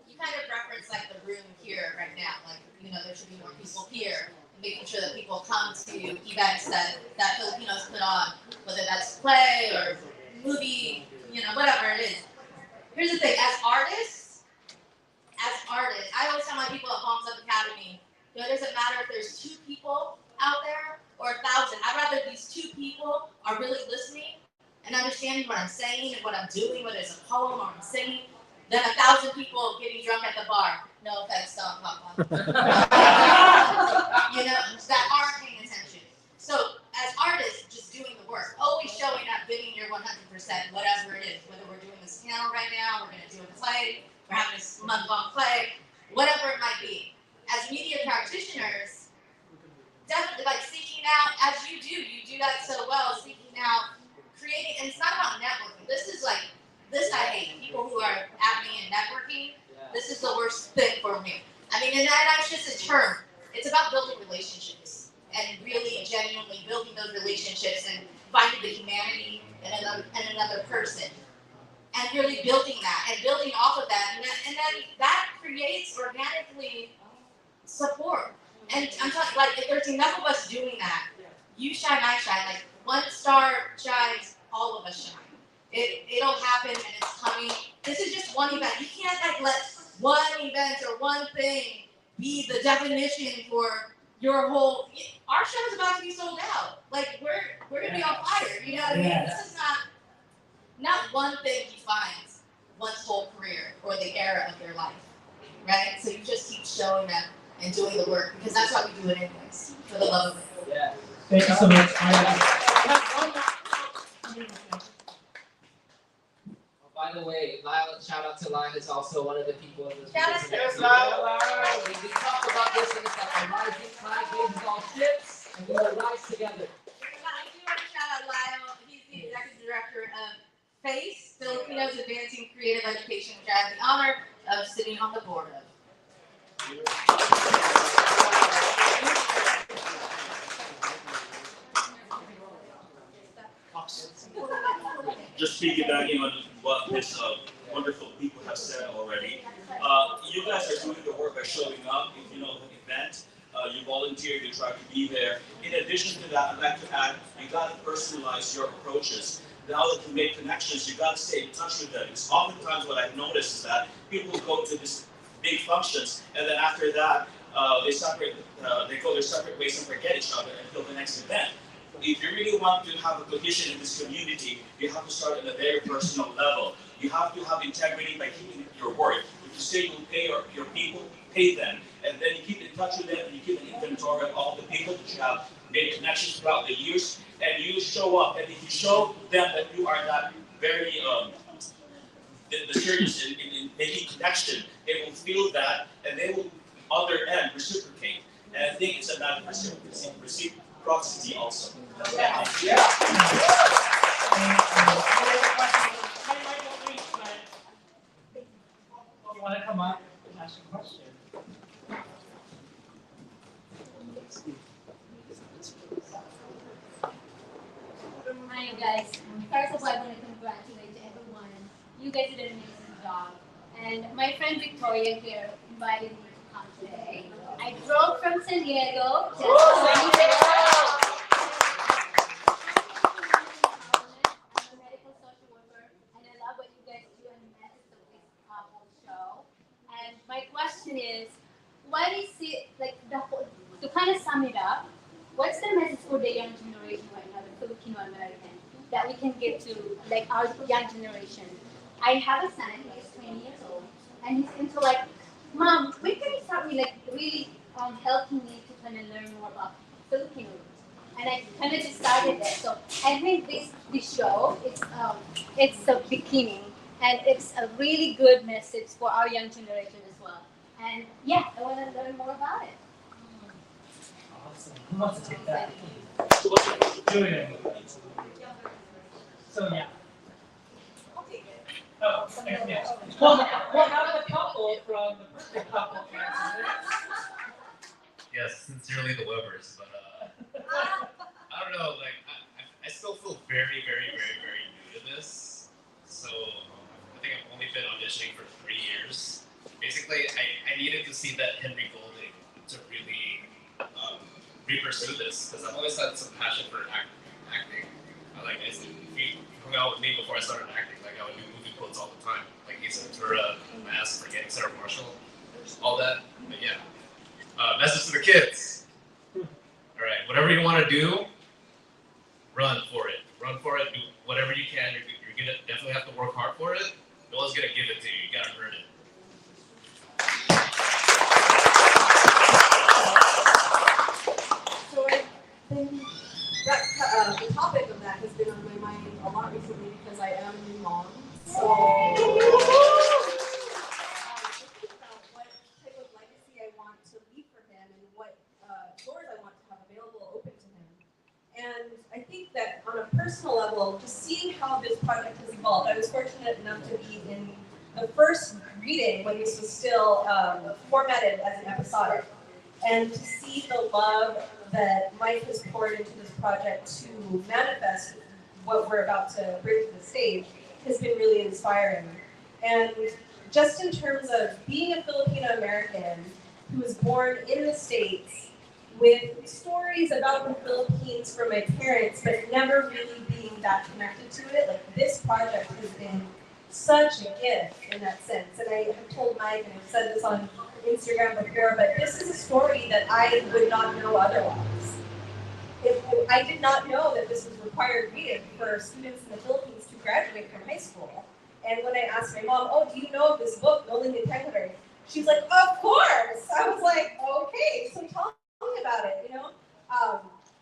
You kind of referenced like the room here right now, like there should be more people here. Making sure that people come to events that Filipinos put on, whether that's play or movie, whatever it is. Here's the thing, as artists, I always tell my people at Palms Up Academy, it doesn't matter if there's 2 people out there or 1,000. I'd rather these 2 people are really listening and understanding what I'm saying and what I'm doing, whether it's a poem or I'm singing, than 1,000 people getting drunk at the bar. No offense, Don Papa. That aren't paying attention. So as artists, just doing the work, always showing up, giving your 100%, whatever it is. Whether we're doing this panel right now, we're going to do a play, we're having this month-long play, whatever it might be. As media practitioners, definitely like seeking out, as you do that so well, seeking out, creating, and it's not about networking. This I hate. People who are at me and networking, this is the worst thing for me. I mean, and that's just a term. It's about building relationships and really genuinely building those relationships and finding the humanity in another person. And really building that and building off of that. And then that creates organically support. And I'm talking, like, if there's enough of us doing that, you shine, I shine. Like, one star shines, all of us shine. It'll happen and it's coming. This is just one event. You can't like let one event or one thing be the definition for your whole. Our show is about to be sold out. Like we're gonna be on fire. You know what I mean? This is not one thing defines one's whole career or the era of their life, right? So you just keep showing up and doing the work because that's why we do it anyways, for the love of it. Yeah. Thank you so much. By the way, Lyle, shout out to Lyle, is also one of the people in this. Shout out to Yes, Lyle. We talk about this and it's like a rising tide raises all ships and we will rise together. I do want to shout out Lyle. He's the executive director of FACE, Filipinos Advancing Creative Education, which I have the honor of sitting on the board of. Just piggybacking on what these wonderful people have said already. You guys are doing the work by showing up. If you know the event, you volunteer, you try to be there. In addition to that, I'd like to add, you got to personalize your approaches. Now that you make connections, you got to stay in touch with them. Because oftentimes what I've noticed is that people go to these big functions, and then after that, they go their separate ways and forget each other until the next event. If you really want to have a cohesion in this community, you have to start at a very personal level. You have to have integrity by keeping your word. If you say you'll pay your people, pay them. And then you keep in touch with them, and you keep an inventory of all the people that you have made connections throughout the years, and you show up. And if you show them that you are not very serious in making connection, they will feel that, and they will, on their end, reciprocate. And I think it's a matter of reciprocity also. Yeah. You want to come up and ask a question? Hi guys. First of all, I want to congratulate everyone. You guys did an amazing job. And my friend Victoria here invited me to come today. I drove from San Diego just to be here. I'm a medical social worker, and I love what you guys do and the message of this whole show. And my question is, what is it like to kind of sum it up? What's the message for the young generation right now, the Filipino American, that we can give to like our young generation? I have a son, he's 20 years old, and he's into like, Mom, when can you start really helping me to kind of learn more about Filipino roots? And I kind of just started there. So I think this show, it's the beginning, and it's a really good message for our young generation as well. And yeah, I want to learn more about it. Awesome. Who wants to take that? Julian. So yeah. I'll take it. Oh, yeah. Well, now the couple from the perfect couple answers it. Yes, sincerely the Webbers, but I don't know, like I still feel very, very, very, very new to this. So I think I've only been auditioning for 3 years. Basically, I needed to see that Henry Golding to really re-pursue this, because I've always had some passion for acting. If you hung out with me before I started acting, like I would do movie quotes all the time, like Ace Ventura, Mask, Forgetting Sarah Marshall, all that. But yeah, message to the kids. All right, whatever you want to do, run for it. run for it, do whatever you can. You're gonna definitely have to work hard for it. No one's gonna give it to you. You gotta earn it. So I think that the topic of that has been on my mind a lot recently because I am a new mom. So thinking about what type of legacy I want to leave for him and what doors I want to have available open to him. And I think that on a personal level, just seeing how this project has evolved, I was fortunate enough to be in the first reading when this was still formatted as an episodic. And to see the love that Mike has poured into this project to manifest what we're about to bring to the stage has been really inspiring. And just in terms of being a Filipino American who was born in the States with stories about the Philippines from my parents, but never really being that connected to it, like this project has been such a gift in that sense. And I have told Mike, and I've said this on Instagram before, but this is a story that I would not know otherwise. I did not know that this was required reading for students in the Philippines to graduate from high school. And when I asked my mom, oh, do you know of this book, Noli Me Tangere? She's like, of course! I was like, okay, so tell me about it, you know?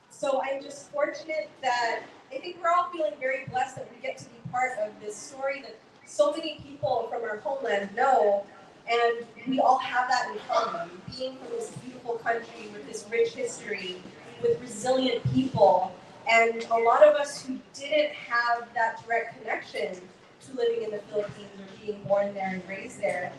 So I'm just fortunate that I think we're all feeling very blessed that we get to be part of this story that so many people from our homeland know, and we all have that in common. Being from this beautiful country with this rich history, with resilient people, and a lot of us who didn't have that direct connection to living in the Philippines or being born there and raised there,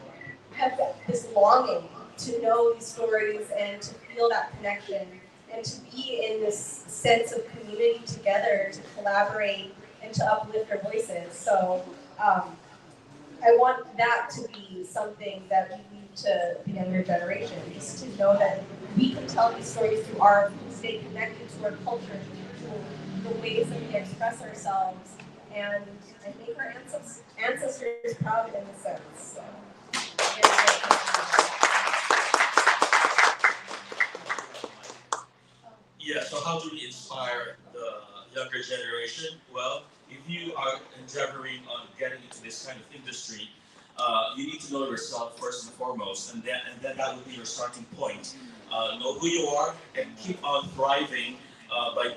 have this longing to know these stories and to feel that connection and to be in this sense of community together, to collaborate and to uplift our voices. So I want that to be something that we leave to the younger generation, just to know that we can tell these stories through art, we can stay connected to our culture, to the ways that we express ourselves, and make our ancestors proud in a sense. So, Yeah, so how do we inspire the younger generation? Well, if you are endeavoring on getting into this kind of industry, you need to know yourself first and foremost, and then that will be your starting point. Know who you are and keep on thriving by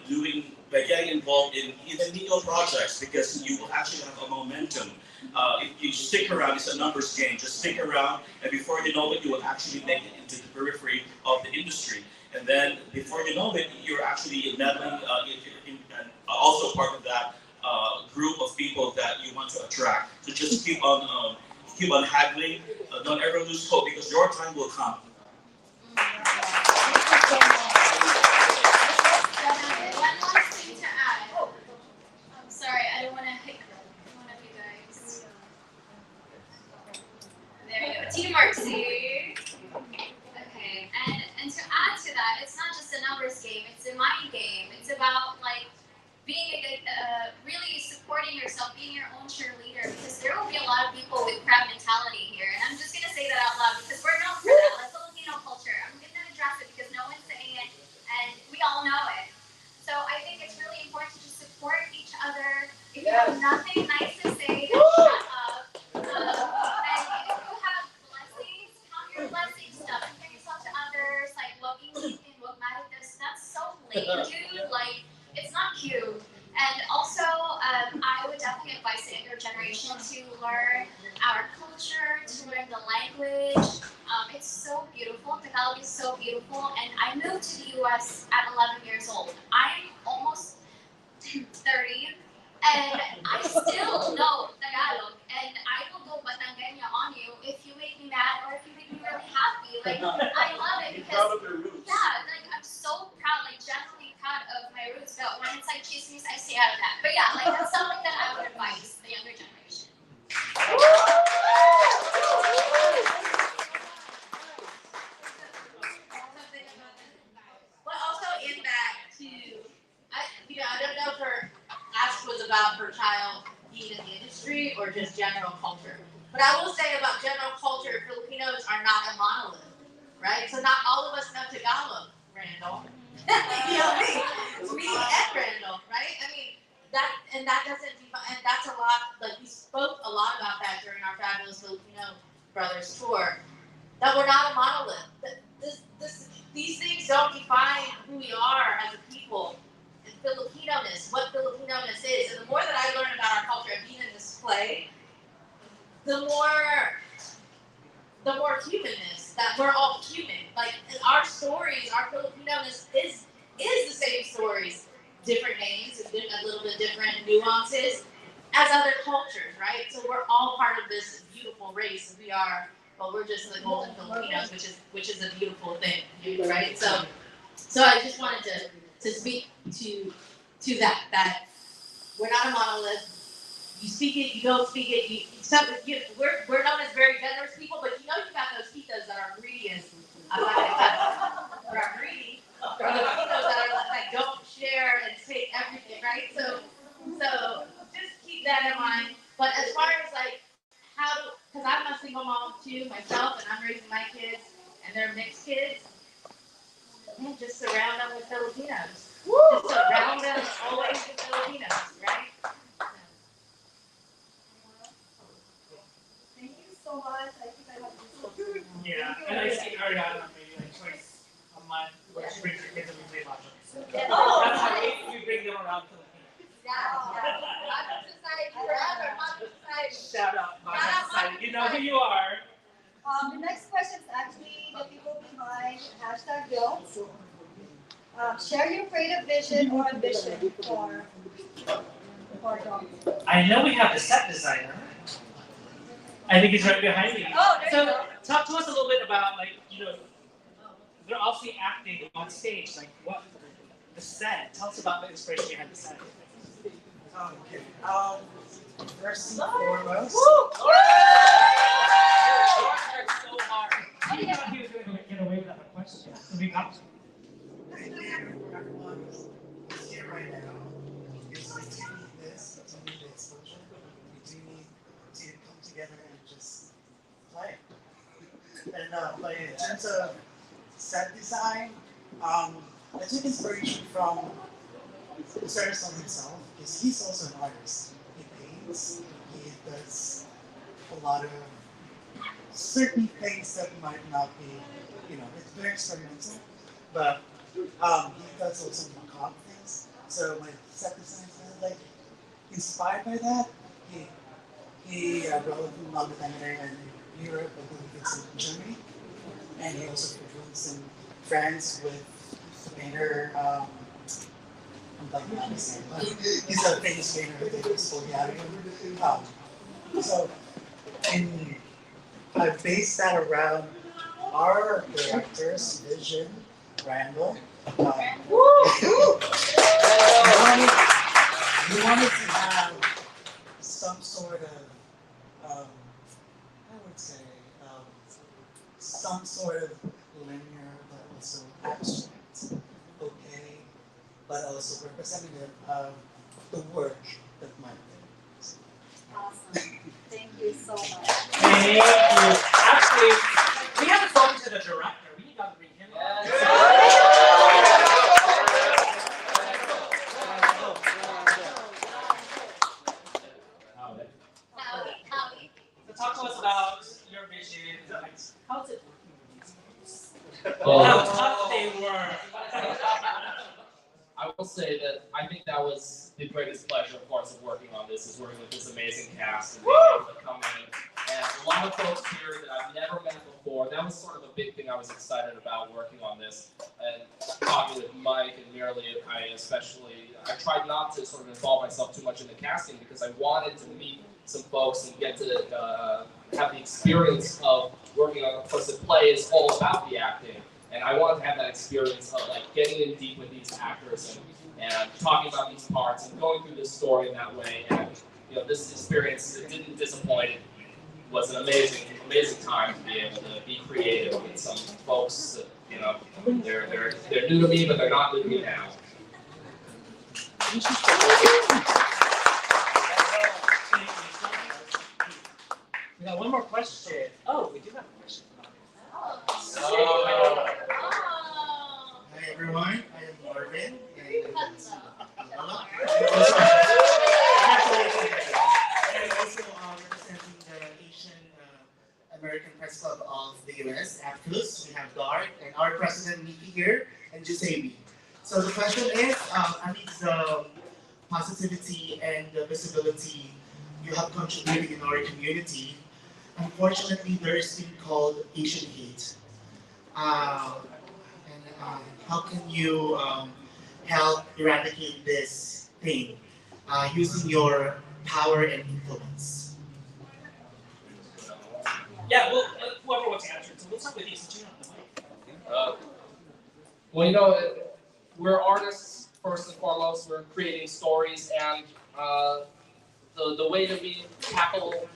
getting involved in even neo projects, because you will actually have a momentum. If you stick around, it's a numbers game. Just stick around, and before you know it, you will actually make it into the periphery of the industry. And then before you know it, you're actually meddling, and also part of that group of people that you want to attract. So just keep on haggling. Don't ever lose hope, because your time will come. One last thing to add. I'm sorry, I don't want to hit one of you guys. There you go. Tina Marksy. Okay, and to add to that, it's not just a numbers game, it's a mind game. It's about like being really supporting yourself, being your own cheerleader, because there will be a lot of people with crab mentality here. And I'm just going to say that out loud because we're known for that, like Filipino culture. I'm going to address it because no one's saying it and we all know it. So I think it's really important to just support each other. If you have nothing nice to say, then shut up. And if you have blessings, count your blessings, don't compare yourself to others. Like, what we need and what matters, that's so lame, dude. Like, it's not cute. And also, I would definitely advise the younger generation to learn our culture, to learn the language. It's so beautiful. Tagalog is so beautiful. And I moved to the US at 11 years old. I'm almost 30, and I still know Tagalog. And I will go Batangueña on you if you make me mad or if you make me really happy. Like, I love it because, yeah, like, I'm so proud, like, genuinely proud of my roots. But when it's like chismis, I stay out of that. But yeah, like, that's something that I would advise the younger generation. But also in that too, I don't know if her ask was about her child being in the industry or just general culture. But I will say about general culture, Filipinos are not a monolith, right? So not all of us know Tagalog, Randall. You know me and Randall, right? I mean, that doesn't define, and that's a lot. Like we spoke a lot about that during our Fabulous Filipino Brothers tour. That we're not a monolith. These things don't define who we are as a people. And Filipino-ness, what Filipino-ness is. And the more that I learn about our culture and being in this play, the more humanness, that we're all human. Like our stories, our Filipino-ness is the same stories, different names, a little bit different nuances as other cultures, right? So we're all part of this beautiful race. We are, well, we're just the golden Filipinos, which is a beautiful thing, right? So I just wanted to speak to that we're not a monolith. You speak it, you don't speak it. We're known as very generous people, but you got those titos that are greedy and I'm not gonna cut them, are greedy, or the titos that don't share and take everything, right? So just keep that in mind. But as far as like because I'm a single mom too myself, and I'm raising my kids, and they're mixed kids. Man, just surround them with Filipinos. Just surround them always with Filipinos, right? Thank you so much. I think I have this. Yeah, and I see Ariana maybe like twice a month where she brings her kids and we play mahjong. Oh, that's how we bring them around Filipinos. Mahjong Society forever. Mahjong Society. Shout out Mahjong Society. You know who you are. The next question is actually the people behind #Build. Share your creative vision or ambition for Dog. I know we have the set designer. I think he's right behind me. Oh, there so you go. Talk to us a little bit about they're obviously acting on stage. Like what the set? Tell us about the inspiration behind the set. Okay. First and foremost. I thought he was going to get away without a question. So we got to. Thank you, everyone who's here right now. Because we do need this, we do need the exposure. We do need to come together and just play. And but in terms of set design, I took inspiration from José Rizal himself, because he's also an artist. He paints, he does a lot of certain things that might not be, it's very experimental, but he does also macabre things. So my set design is kind of like inspired by that. He wrote Noli Me Tangere in Europe, I believe it's in Germany, and he also performs in France with the painter. I'm blanking on his name, but he's a famous painter who did this Poliario. So I based that around our director's vision, Randall. We wanted to have some sort of, I would say, some sort of linear, but also abstract, okay, but also representative of the work that might be. Awesome. Thank you so much. Thank you. Actually, we haven't spoken to the director. We got to bring him Howdy. So talk to us about your vision. How's it working with these folks? Well, How tough they were. I will say that I think that was the greatest pleasure, of course, of working on this, is working with this amazing cast and being able to come in. And a lot of folks here that I've never met before. That was sort of a big thing I was excited about working on this. And talking with Mike and Merely, I tried not to sort of involve myself too much in the casting because I wanted to meet some folks and get to have the experience of working on, of course, the play is all about the acting. And I wanted to have that experience of like getting in deep with these actors and talking about these parts and going through this story in that way. And this experience, it didn't disappoint. It was an amazing time to be able to be creative with some folks that they're new to me, but they're not new to me now. We got one more question. Oh, we do have a question. Hi everyone, I am Marvin. Therese, Aptus, we have Dark, and our president Nikki here, and Giuseppe. So the question is, amidst the positivity and the visibility you have contributed in our community, unfortunately there is thing called Asian hate. How can you help eradicate this thing using your power and influence? Yeah, well, whoever wants to answer it. So we'll start with you since you have the mic. Well, you know, we're artists first and foremost. We're creating stories, and the way that we tackle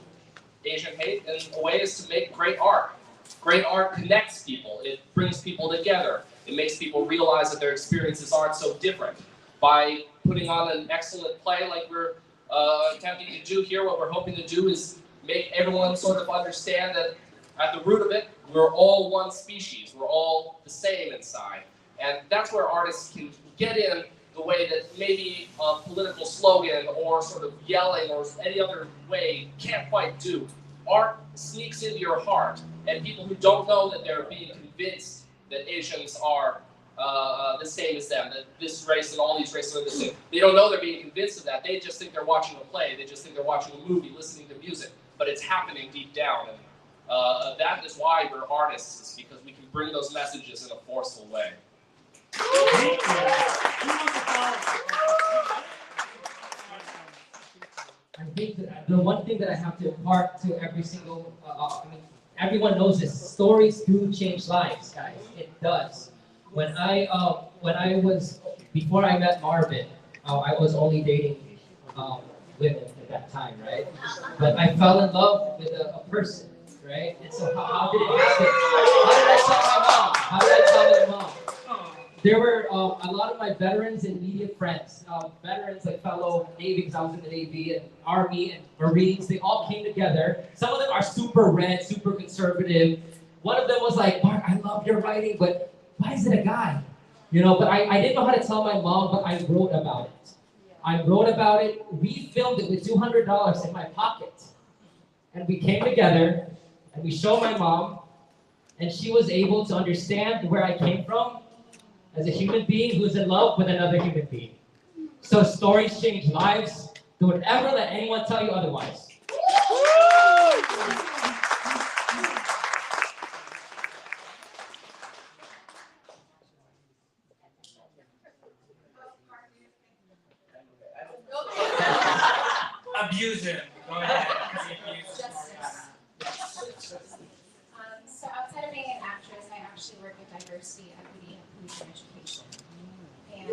Asian hate in a way is to make great art. Great art connects people. It brings people together. It makes people realize that their experiences aren't so different. By putting on an excellent play like we're attempting to do here, what we're hoping to do is make everyone sort of understand that at the root of it, we're all one species. We're all the same inside. And that's where artists can get in the way that maybe a political slogan or sort of yelling or any other way can't quite do. Art sneaks into your heart, and people who don't know that they're being convinced that Asians are the same as them, that this race and all these races are the same. They don't know they're being convinced of that. They just think they're watching a play. They just think they're watching a movie, listening to music. But it's happening deep down. And that is why we're artists, is because we can bring those messages in a forceful way. I think that the one thing that I have to impart to every single, everyone knows this. Stories do change lives, guys. It does. When I was, before I met Marvin, I was only dating women at that time, right? But I fell in love with a person, right? And so how did it happen? How did I tell my mom? There were a lot of my veterans and media friends, veterans like fellow Navy, because I was in the Navy, and Army and Marines, they all came together. Some of them are super red, super conservative. One of them was like, Mark, I love your writing, but why is it a guy? You know, but I didn't know how to tell my mom, but I wrote about it. I wrote about it, we filmed it with $200 in my pocket. And we came together, and we showed my mom, and she was able to understand where I came from, as a human being who's in love with another human being. So stories change lives. Don't ever let anyone tell you otherwise. Abuse him. Go ahead. So outside of being an actress, I actually work with diversity, equity, and inclusion education. And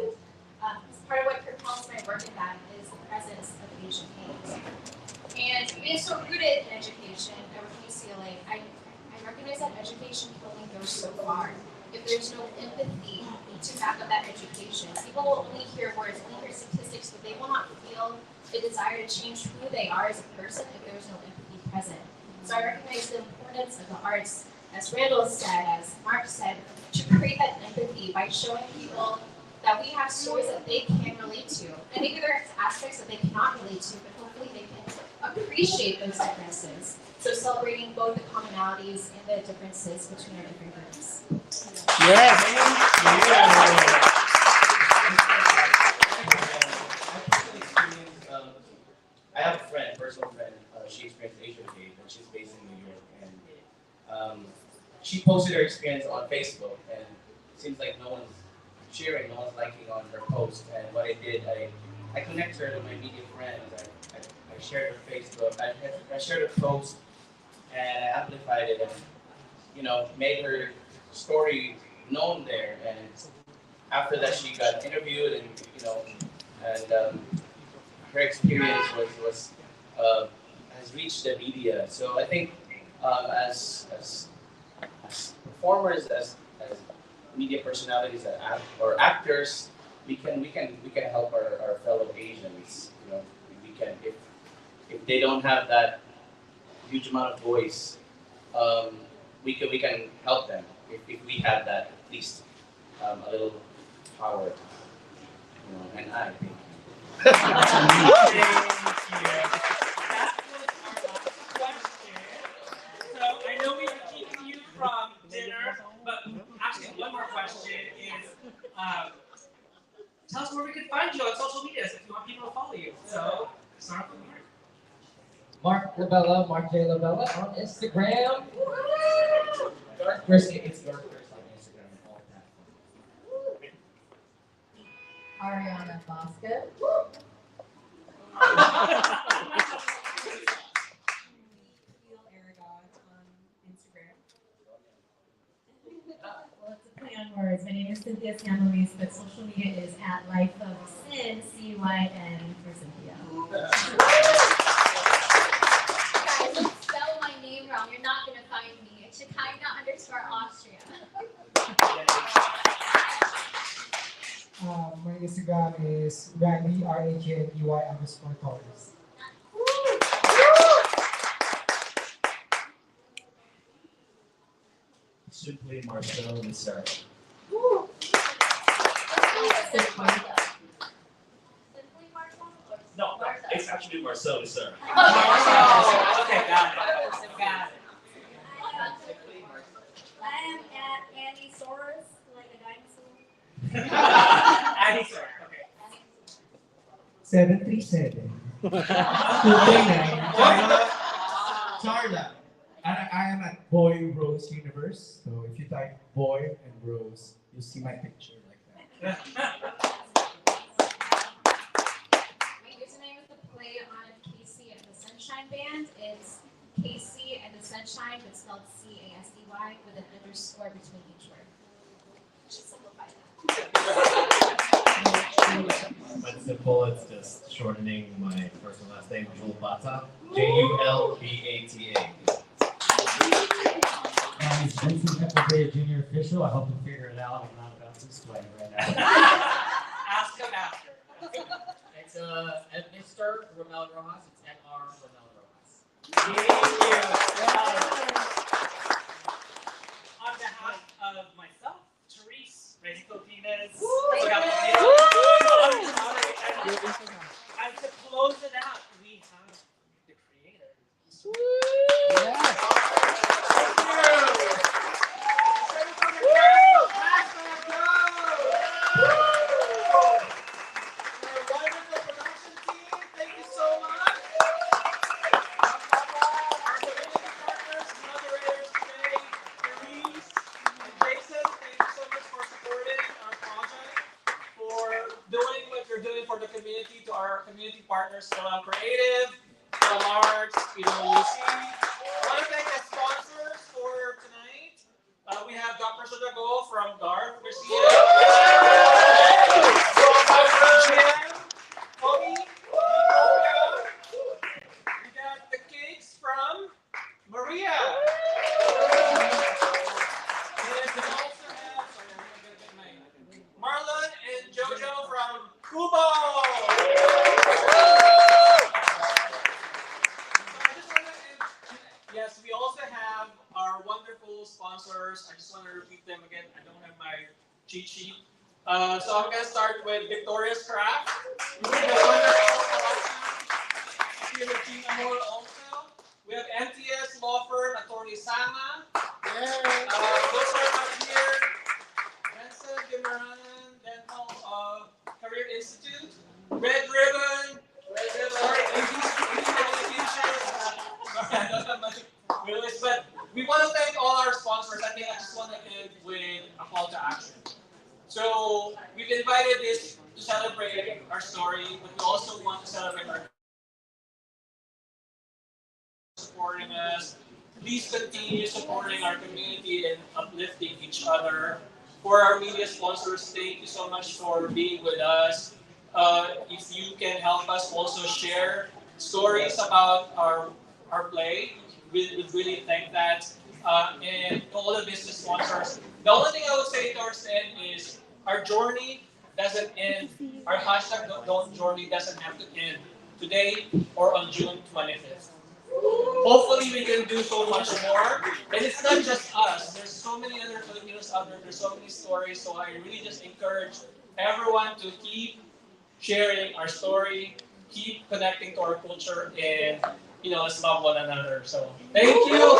part of what propels my work in that is the presence of Asian hate. And being so rooted in education, I work at UCLA, I recognize that education can only go so far. If there's no empathy to back up that education, people will only hear words, only hear statistics, but they will not feel the desire to change who they are as a person if there's no empathy present. So I recognize the importance of the arts, as Randall said, as Mark said, to create that empathy by showing people that we have stories that they can relate to. And maybe there are aspects that they cannot relate to, but hopefully they can appreciate those differences. So celebrating both the commonalities and the differences between our different groups. Yes. I have a friend, personal friend. She experienced Asian hate, and she's based in New York. And she posted her experience on Facebook, and it seems like no one's sharing, no one's liking on her post. And what I did, I connected her to my media friends. I shared her Facebook. I shared her post, and I amplified it, and made her story known there. And after that, she got interviewed, and her experience has reached the media. So I think as performers, as media personalities, or actors, we can help our fellow Asians. We can, if they don't have that huge amount of voice, we can help them if we have that, at least a little power. And I think. Thank you. That was our last question. So I know we were keeping you from tell us where we can find you on social media if you want people to follow you. So, start with Mark. Mark Labella, Mark J. Labella on Instagram. First, it's your first on Instagram and all that. Ariana Basket. Well, it's a play on words. My name is Cynthia Scamarese, but social media is at Life of Sin, CYN for Cynthia. Guys, don't spell my name wrong. You're not going to find me. It's Shekinah_Austria. My Instagram is Randy, RAGNEY_Torres. Simply Marcel and Sarah. No, it's actually Marcel and Sarah. Okay, got it. Got it. I am at Annie Soros, like a dinosaur. Annie, sorry. Okay. 737. 239. Charla. I am at Boy Rose Universe. So if you type Boy and Rose, you'll see my picture like that. My username is the play on Casey and the Sunshine Band. It's Casey and the Sunshine, but spelled CASEY with an underscore between each word. Just simplify that. Mine's simple, it's just shortening my first and last name, Julbata. Julbata. He's Vincent Epplebay, Junior Official. I hope you figure it out. I'm not about to explain right now. Ask him after. It's at Mr. Romel Rojas. It's MR Romel Rojas. Thank you. On behalf of myself, Therese, Raising Filipinas, and to close it out, we have the creator. Yes. Community partners, SoCal Creative, SoCal Arts, Lustina. I want to thank the sponsors for tonight. We have Dr. Sodago from Garth, Garcia. Jim, Kobe, we got the cakes from Maria. And we also have, sorry, I'm going to get my Marlon and Jojo from Kubo. Yes, we also have our wonderful sponsors. I just want to repeat them again. I don't have my cheat sheet. So I'm going to start with Victoria's Craft. We have a wonderful collection. Also. We have MTS Law Firm, Attorney Sama. Those are up here. Benson Guimarahan Dental Career Institute. Red Ribbon. But we want to thank all our sponsors. I think I just want to end with a call to action. So we've invited this to celebrate our story, but we also want to celebrate our supporting us. Please continue supporting our community and uplifting each other. For our media sponsors, thank you so much for being with us. If you can help us also share stories about our play, we would really thank that. And to all the business sponsors, the only thing I would say towards the end is our journey doesn't end. Our hashtag don't journey doesn't have to end today or on June 25th. Hopefully we can do so much more. And it's not just us. There's so many other Filipinos out there. There's so many stories. So I really just encourage everyone to keep sharing our story, keep connecting to our culture, and let's love one another. So thank you, everyone.